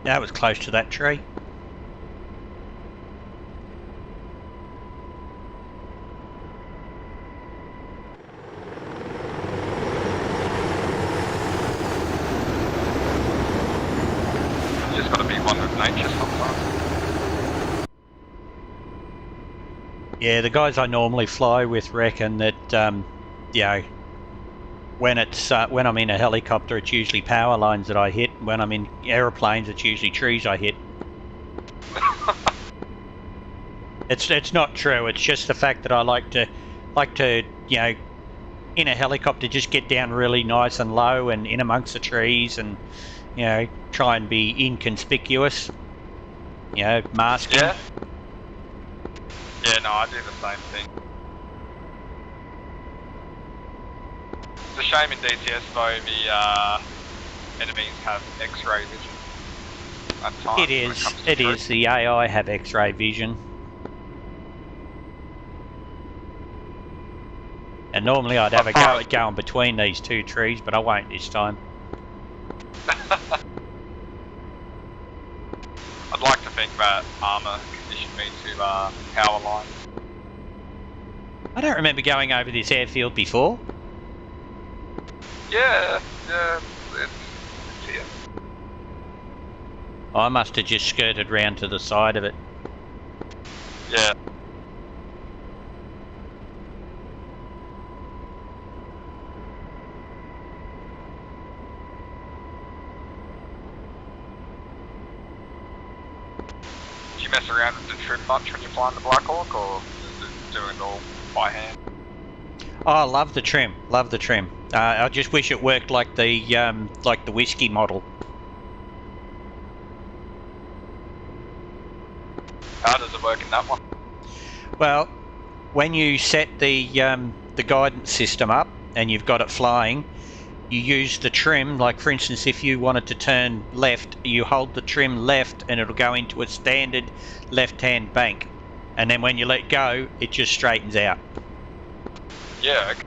That was close to that tree. You just gotta be one with nature sometimes. Yeah, the guys I normally fly with reckon that, you know, when I'm in a helicopter, it's usually power lines that I hit. When I'm in aeroplanes, it's usually trees I hit. It's not true. It's just the fact that I like to, you know, in a helicopter, just get down really nice and low and in amongst the trees, and you know, try and be inconspicuous. You know, masking. Yeah. Yeah, no, I do the same thing. It's a shame in DCS though, the enemies have X-ray vision at times. It is. It is. The AI have X-ray vision. And normally I'd have a go at going between these two trees, but I won't this time. I'd like to think that armour conditioned me to power lines. I don't remember going over this airfield before. Yeah, it's here. I must have just skirted round to the side of it. Yeah. Do you mess around with the trim much when you're flying the Black Hawk, or is it doing all? by hand. Oh, I love the trim. Love the trim. I just wish it worked like the whiskey model. How does it work in that one? Well, when you set the guidance system up and you've got it flying, you use the trim. Like for instance, if you wanted to turn left, you hold the trim left and it'll go into a standard left-hand bank. And then when you let go, it just straightens out. Yeah. Okay.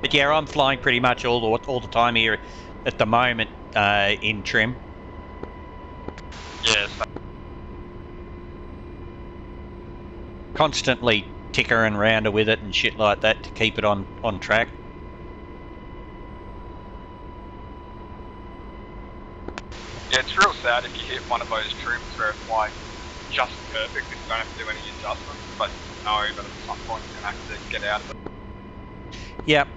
But yeah, I'm flying pretty much all the time here at the moment in trim. Yes. Constantly tickering around with it and shit like that to keep it on track. Yeah, it's real sad if you hit one of those trims where it's like just perfect and you don't have to do any adjustments, but you know that at some point you're going to have to get out of it. Yep.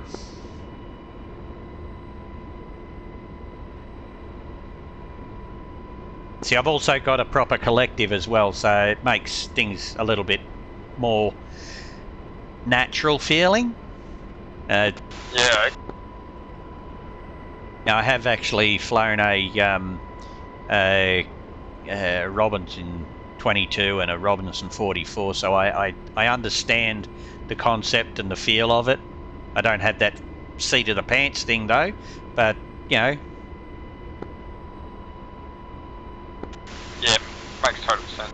See, I've also got a proper collective as well, so it makes things a little bit more natural feeling. Yeah. Now I have actually flown a Robinson 22 and a Robinson 44, so I understand the concept and the feel of it. I don't have that seat of the pants thing though, but you know. Yeah, makes total sense.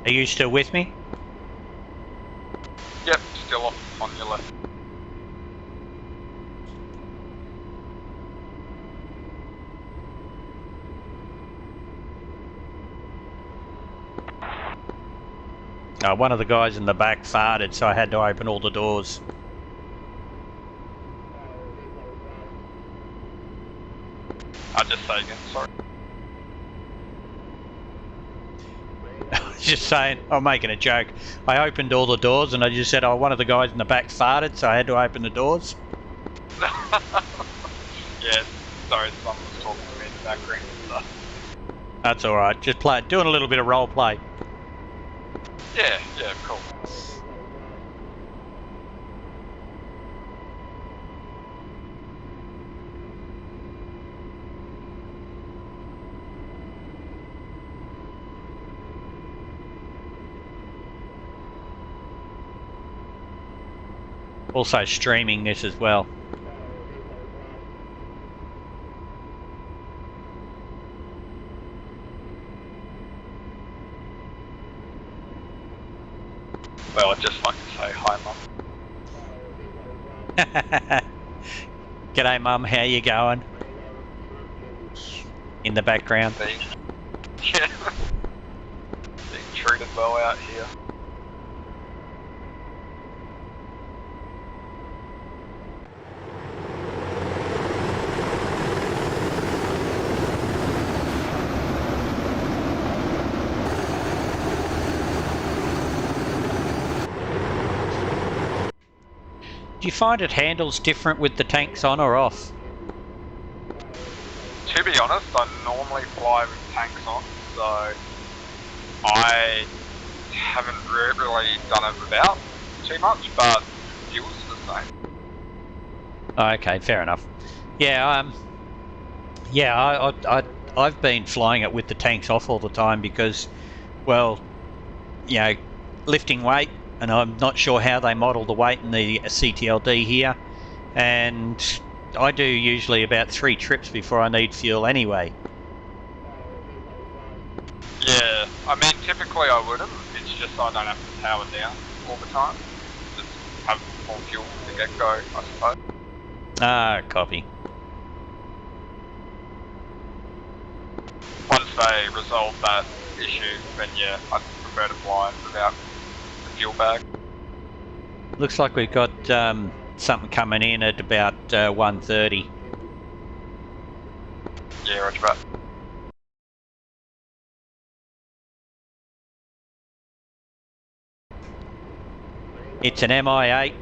Are you still with me? Yep, still off on your left. One of the guys in the back farted, so I had to open all the doors. I'll just say again, sorry. Just saying, I'm making a joke. I opened all the doors and I just said, oh, one of the guys in the back farted, so I had to open the doors. Yeah, sorry, someone was talking to me in the background. So. That's alright, just doing a little bit of role play. Yeah, cool. Also streaming this as well. Well, I'd just like to say hi, Mum. G'day Mum, how you going? In the background. Yeah. Being treated well out here. Do you find it handles different with the tanks on or off? To be honest, I normally fly with tanks on, so I haven't really done it without too much, but it feels the same. Okay, fair enough. Yeah, I've been flying it with the tanks off all the time because, well, you know, lifting weight, and I'm not sure how they model the weight in the CTLD here, and I do usually about 3 trips before I need fuel anyway. Yeah, I mean, typically I wouldn't, it's just I don't have to power down all the time. Just have more fuel from the get-go, I suppose. Ah, copy. Once they resolve that issue, then yeah, I'd prefer to fly without the fuel bag. Looks like we've got something coming in at about 1:30. Yeah, roger that. It's an MI8,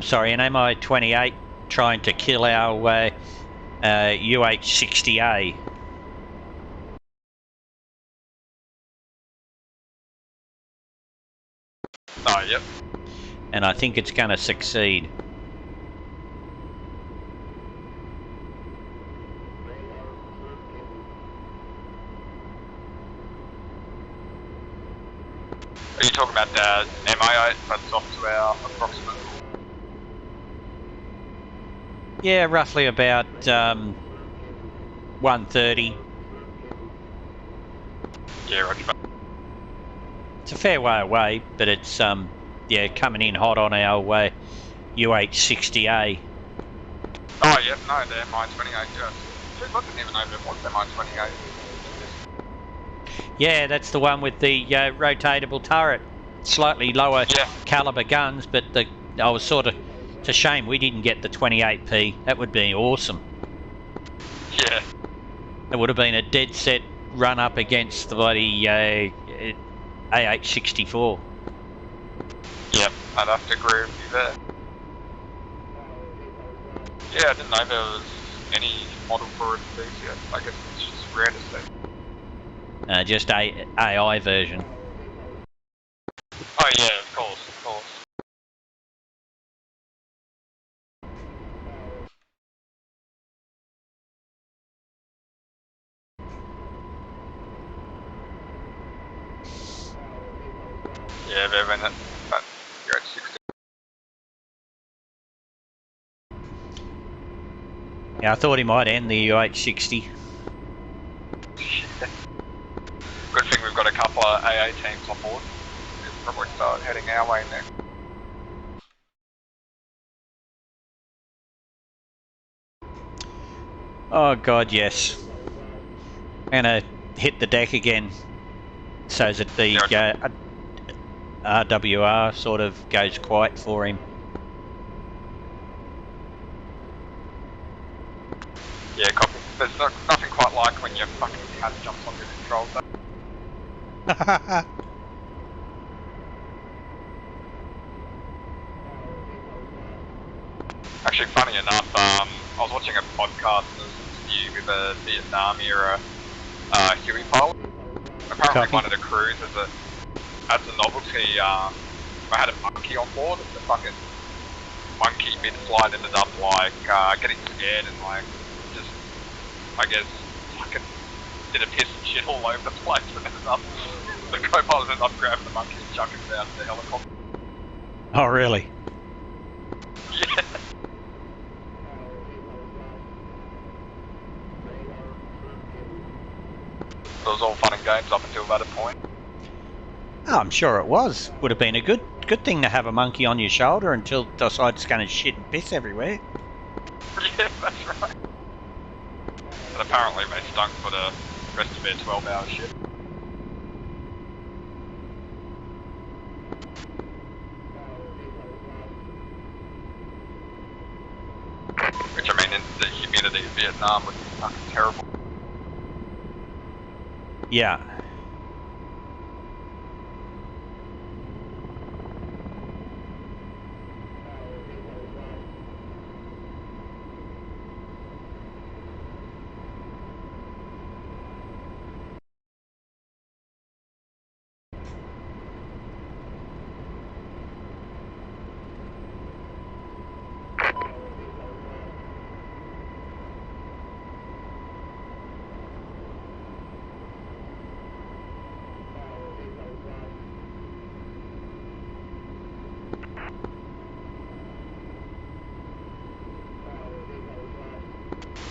sorry, an MI28 trying to kill our UH-60A. Oh, yep. And I think it's going to succeed. Are you talking about the MI8 that's off to our approximate? Yeah, roughly about 1:30. Yeah, roger that. It's a fair way away, but it's yeah, coming in hot on our UH-60A. Oh, yep, no, the MI28, yeah. Jeez, I didn't even know there was MI28. Yeah, that's the one with the rotatable turret. Slightly lower caliber guns, but I was sort of... It's a shame we didn't get the 28p. That would be awesome. Yeah. It would have been a dead set run up against the bloody AH-64. Yep, I'd have to agree with you there. Yeah, I didn't know there was any model for it in DCS. I guess it's just rare to see. Just AI version. Oh yeah, of course, of course. Yeah, they're in it. But you're at 60. Yeah, I thought he might end the UH-60. Good thing we've got a couple of AA teams on board. We'll probably start heading our way next. Oh god, yes. Gonna hit the deck again, so that the RWR sort of goes quiet for him. Yeah, copy. There's nothing quite like when your fucking cat jumps on your controls. Actually, funny enough, I was watching a podcast and there was an interview with a Vietnam era Huey pilot. Apparently one of the crews as a novelty, I had a monkey on board. The fucking monkey mid-flight ended up like getting scared and like just, I guess, fucking did a piss and shit all over the place and ended up, the co-pilot ended up grabbing the monkey and chucking it out of the helicopter. Oh really? Yeah. It was all fun and games up until that point. Oh, I'm sure it was. Would have been a good thing to have a monkey on your shoulder until it decides it's going to shit and piss everywhere. Yeah, that's right. And apparently they stunk for the rest of their 12-hour shift. Which, I mean, the humidity of Vietnam would be fucking terrible. Yeah.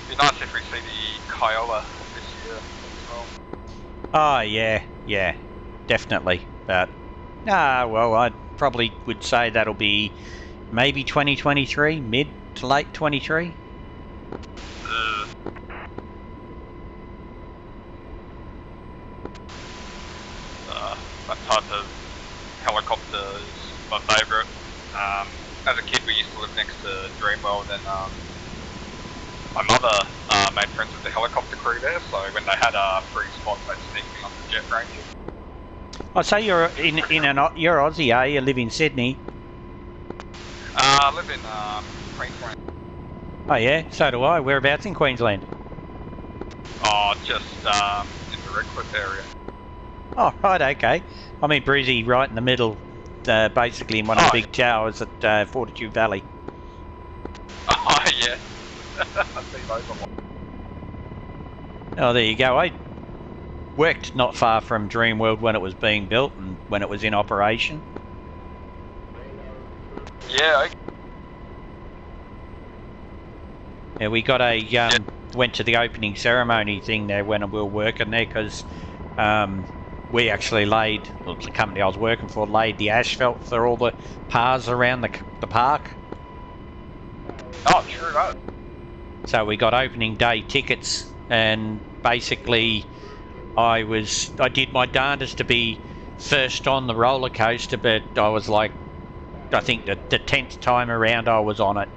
It'd be nice if we see the Kiowa this year as well. Oh yeah, definitely. But well, I probably would say that'll be maybe 2023, mid to late 23. helicopter is my favourite. As a kid, we used to live next to Dreamworld, and my mother made friends with the helicopter crew there. So when they had a free spot, they'd sneak me on the jet ranger. I say you're you're Aussie, eh? You live in Sydney. I live in Queensland. Oh yeah, so do I. Whereabouts in Queensland? Oh, just in the Redcliffe area. Oh right, okay. I'm in Brizzy, right in the middle, basically in one of the big towers at Fortitude Valley. Oh yeah, I see those a lot. Oh, there you go. I worked not far from Dreamworld when it was being built and when it was in operation. Yeah. Yeah, we got went to the opening ceremony thing there when we were working there, because we actually laid, well, the company I was working for laid the asphalt for all the paths around the park. Oh, true that. So we got opening day tickets, and basically I did my darndest to be first on the roller coaster, but I was like, I think the 10th time around I was on it.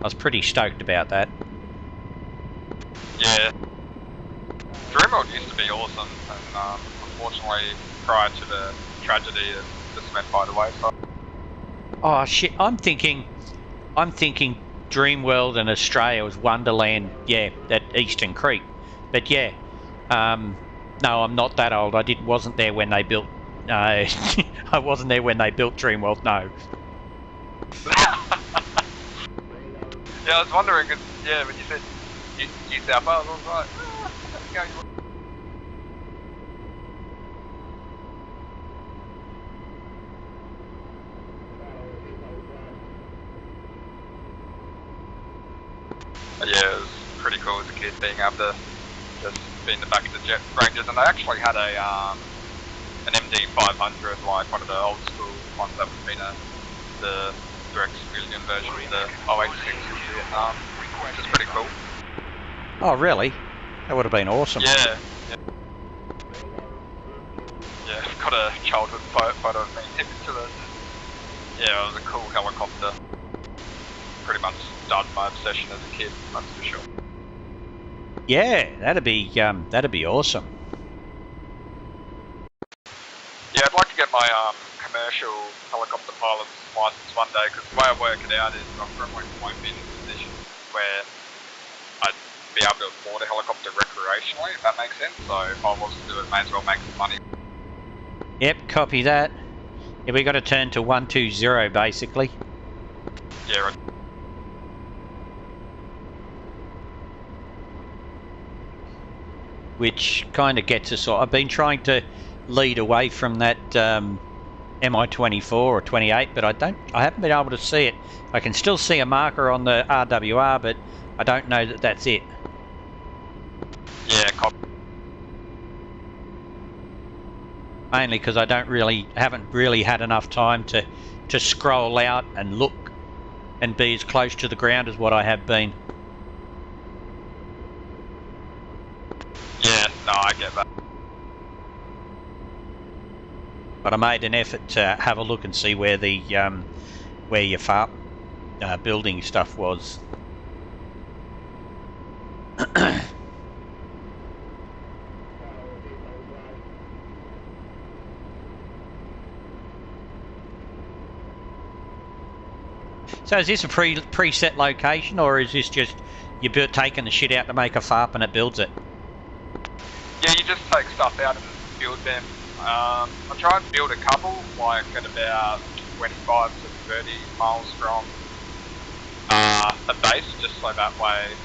I was pretty stoked about that. Yeah. Dreamworld used to be awesome, and unfortunately, prior to the tragedy, it just went by the wayside. Oh shit! I'm thinking Dreamworld in Australia was Wonderland. Yeah, at Eastern Creek. But yeah, no, I'm not that old. Wasn't there when they built. I wasn't there when they built Dreamworld. No. Yeah, I was wondering, cause, yeah, when you said New South Wales, I was like, yeah, it was pretty cool as a kid being able to just be in the back of the jet rangers, and they actually had an MD500, like one of the old school ones that was been the direct civilian version of the UH-60L in Vietnam, which is pretty cool. Oh really? That would have been awesome. Yeah. Yeah, I've got a childhood photo of me tipped to it. Yeah, it was a cool helicopter. Pretty much started my obsession as a kid, that's for sure. Yeah, that'd be awesome. Yeah, I'd like to get my commercial helicopter pilot's license one day, because the way I work it out is I probably won't be in a position where I'd be able to afford a helicopter recreationally, if that makes sense. So if I was to do it, may as well make some money. Yep, copy that. Yeah, we got to turn to 120 basically. Yeah, right. Which kind of gets us. I've been trying to lead away from that MI-24 or 28, but I haven't been able to see it. I can still see a marker on the RWR, but I don't know that that's it. Yeah, copy. Mainly because I haven't really had enough time to scroll out and look and be as close to the ground as what I have been. Yeah, no, I get that. But I made an effort to have a look and see where the where your FARP building stuff was. So is this a preset location, or is this just you taking the shit out to make a FARP and it builds it? Yeah, you just take stuff out and build them. I try and build a couple, like at about 25 to 30 miles from a base, just so that way,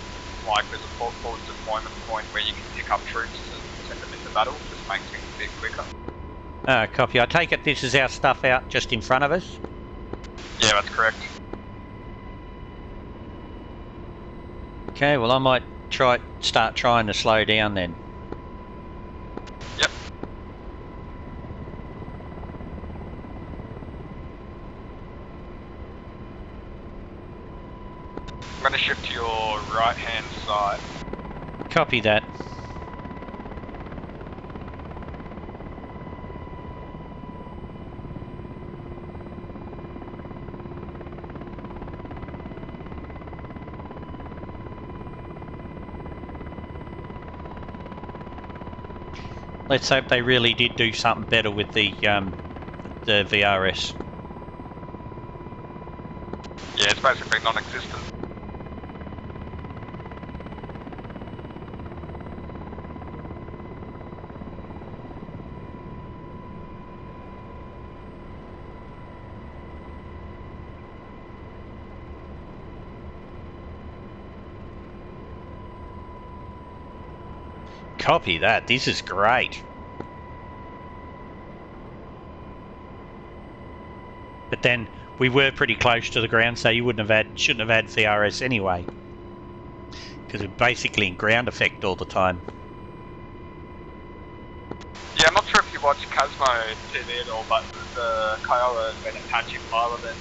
like there's a forward deployment point where you can pick up troops and send them into battle. Just makes things a bit quicker. Copy. I take it this is our stuff out just in front of us? Yeah, that's correct. Okay, well I might start trying to slow down then. Yep. I'm going to shift to your right hand side. Copy that. Let's hope they really did do something better with the VRS. Yeah, it's basically non-existent. Copy that. This is great. But then we were pretty close to the ground, so you shouldn't have had VRS anyway, because we're basically in ground effect all the time. Yeah, I'm not sure if you watch Cosmo TV at all, but the Kiowa has been a Apache pilot, and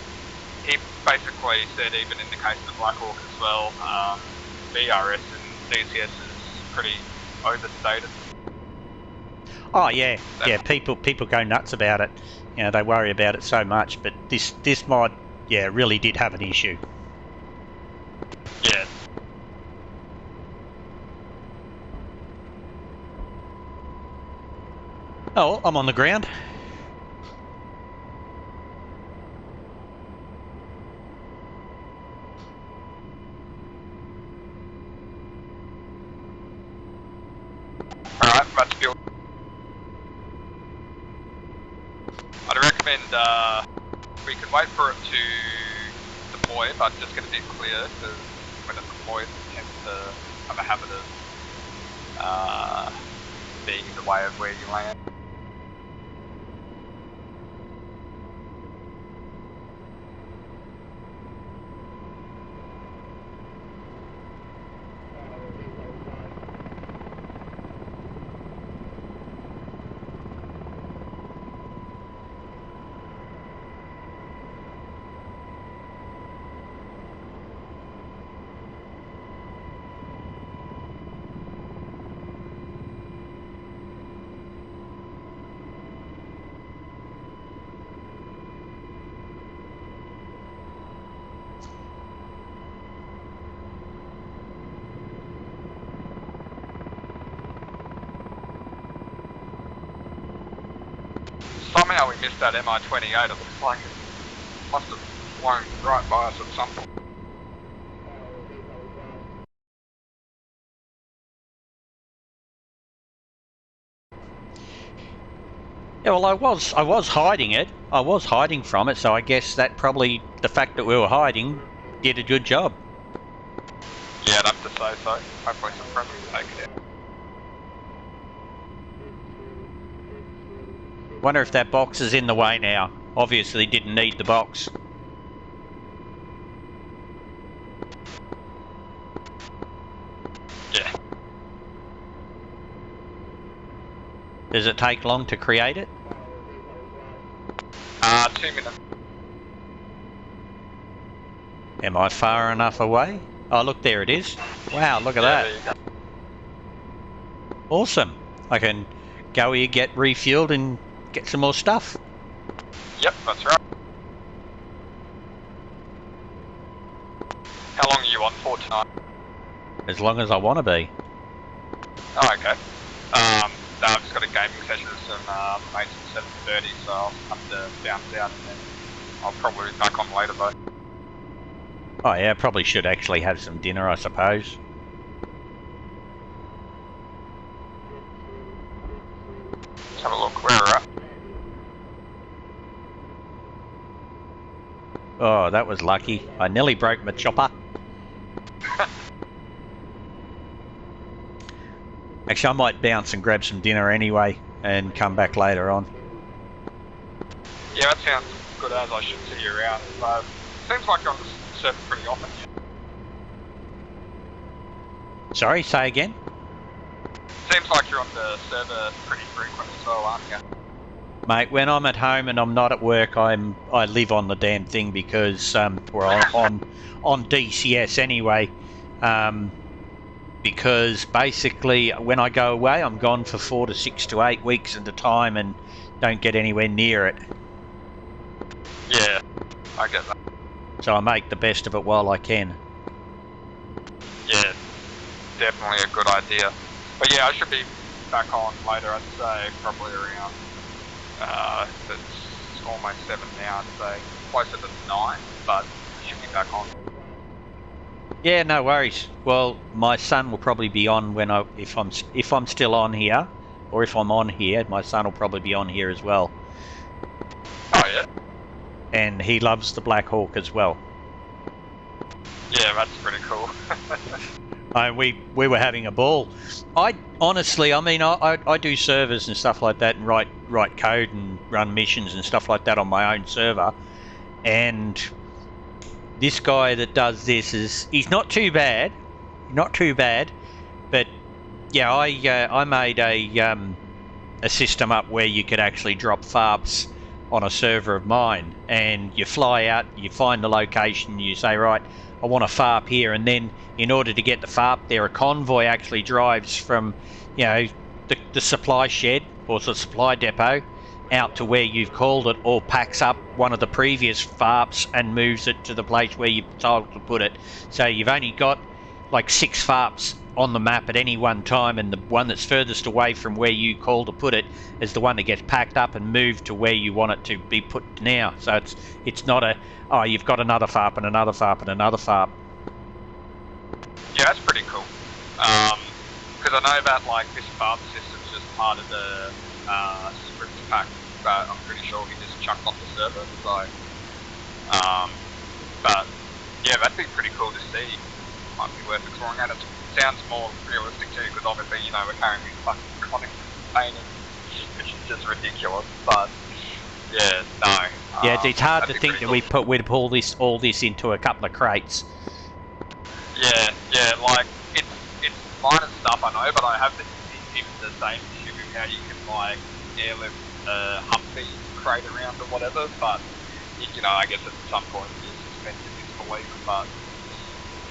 he basically said, even in the case of the Black Hawk as well, VRS and DCS is pretty overstated. Oh yeah, yeah. People go nuts about it. You know, they worry about it so much, but this mod, yeah, really did have an issue. Yeah. Oh, I'm on the ground. Alright, that's built. I'd recommend we could wait for it to deploy, but just get a bit clear, because when it deploys, it tends to have a habit of being in the way of where you land. Somehow we missed that MI-28, it looks like it must have flown right by us at some point. Yeah, well, I was hiding it. I was hiding from it, so I guess that probably, the fact that we were hiding, did a good job. Yeah, I'd have to say so. Hopefully some friends will take it out. Wonder if that box is in the way now. Obviously didn't need the box. Yeah. Does it take long to create it? 2 minutes. Am I far enough away? Oh, look, there it is. Wow, look at that. There you go. Awesome. I can go here, get refueled and get some more stuff. Yep, that's right. How long are you on for tonight? As long as I want to be. Oh, okay. No, I've just got a gaming session with some mates at 7:30, so I'll have to bounce out and then I'll probably be back on later though. Oh yeah, probably should actually have some dinner, I suppose. Let's have a look where we're at. Oh, that was lucky. I nearly broke my chopper. Actually, I might bounce and grab some dinner anyway and come back later on. Yeah, that sounds good as I should see you around. Seems like you're on the server pretty often. Sorry, say again? Seems like you're on the server pretty frequent as well, aren't you? Mate, when I'm at home and I'm not at work, I live on the damn thing because we're on DCS anyway. Because basically when I go away, I'm gone for 4 to 6 to 8 weeks at a time and don't get anywhere near it. Yeah, I get that. So I make the best of it while I can. Yeah, definitely a good idea. But yeah, I should be back on later, I'd say probably around, it's almost 7 now, I'd say closer to 9, but should be back on. Yeah, no worries. Well, my son will probably be on when if I'm still on here, or if I'm on here, my son will probably be on here as well. Oh yeah? And he loves the Black Hawk as well. Yeah, that's pretty cool. We were having a ball. I honestly, I mean, I do servers and stuff like that, and write code and run missions and stuff like that on my own server. And this guy that does this he's not too bad, but yeah, I made a system up where you could actually drop FARPs on a server of mine, and you fly out, you find the location, you say, right, I want a FARP here, and then in order to get the FARP there, a convoy actually drives from, you know, the supply shed or the supply depot out to where you've called it, or packs up one of the previous FARPs and moves it to the place where you've told to put it. So you've only got like 6 FARPs on the map at any one time, and the one that's furthest away from where you call to put it is the one that gets packed up and moved to where you want it to be put now. So it's not a, oh, you've got another FARP and another FARP and another FARP. Yeah, that's pretty cool. Because I know that like this FARP system's just part of the script pack, but I'm pretty sure he just chucked off the server. So, but yeah, that'd be pretty cool to see. Might be worth exploring, and it sounds more realistic too, because obviously, you know, we're carrying these fucking conic containers, which is just ridiculous. But yeah, no. Yeah, it's hard to think that cool. we'd pull all this into a couple of crates. Yeah, like it's minor stuff I know, but I have even the same issue with how you can like airlift a Humpy crate around or whatever. But you know, I guess at some point you suspend your disbelief. But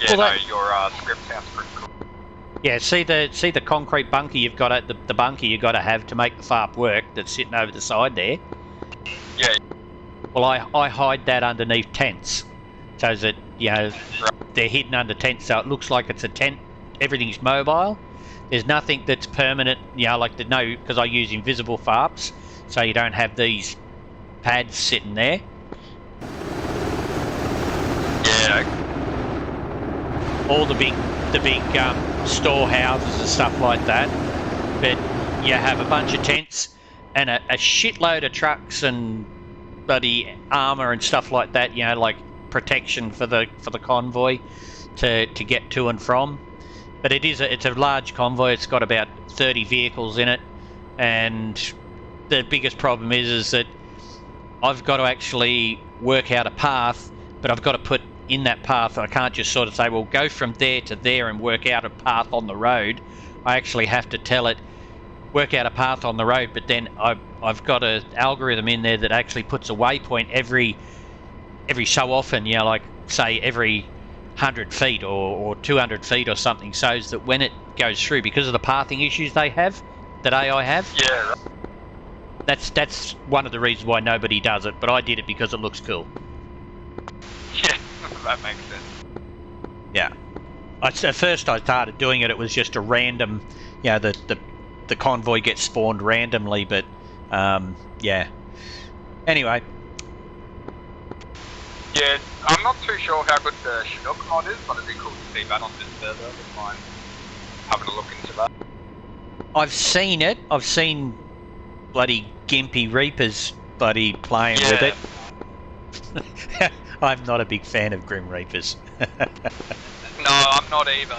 yeah, well, your script sounds pretty cool. Yeah, see the concrete bunker you've got at the bunker you got to have to make the FARP work that's sitting over the side there. Yeah. Well, I hide that underneath tents, so that, you know, they're hidden under tents, so it looks like it's a tent. Everything's mobile. There's nothing that's permanent, you know, like because I use invisible FARPs, so you don't have these pads sitting there. Yeah. All the big storehouses and stuff like that, but you have a bunch of tents and a shitload of trucks and bloody armor and stuff like that, you know, like protection for the convoy to get to and from. But it's a large convoy. It's got about 30 vehicles in it, and the biggest problem is that I've got to actually work out a path, but I've got to put in that path. I can't just sort of say, well, go from there to there and work out a path on the road. I actually have to tell it, work out a path on the road, but then I've got an algorithm in there that actually puts a waypoint every so often, you know, like say every 100 feet or 200 feet or something, so that when it goes through, because of the pathing issues that AI have. Yeah. That's one of the reasons why nobody does it, but I did it because it looks cool. Yeah, that makes sense. Yeah. At first I started doing it, it was just a random, you know, the convoy gets spawned randomly, but yeah. Anyway. Yeah, I'm not too sure how good the Chinook mod is, but it'd be cool to see that on this server. Wouldn't mind having a look into that. I've seen it. I've seen bloody gimpy Reapers bloody playing with it. I'm not a big fan of Grim Reapers. No, I'm not either.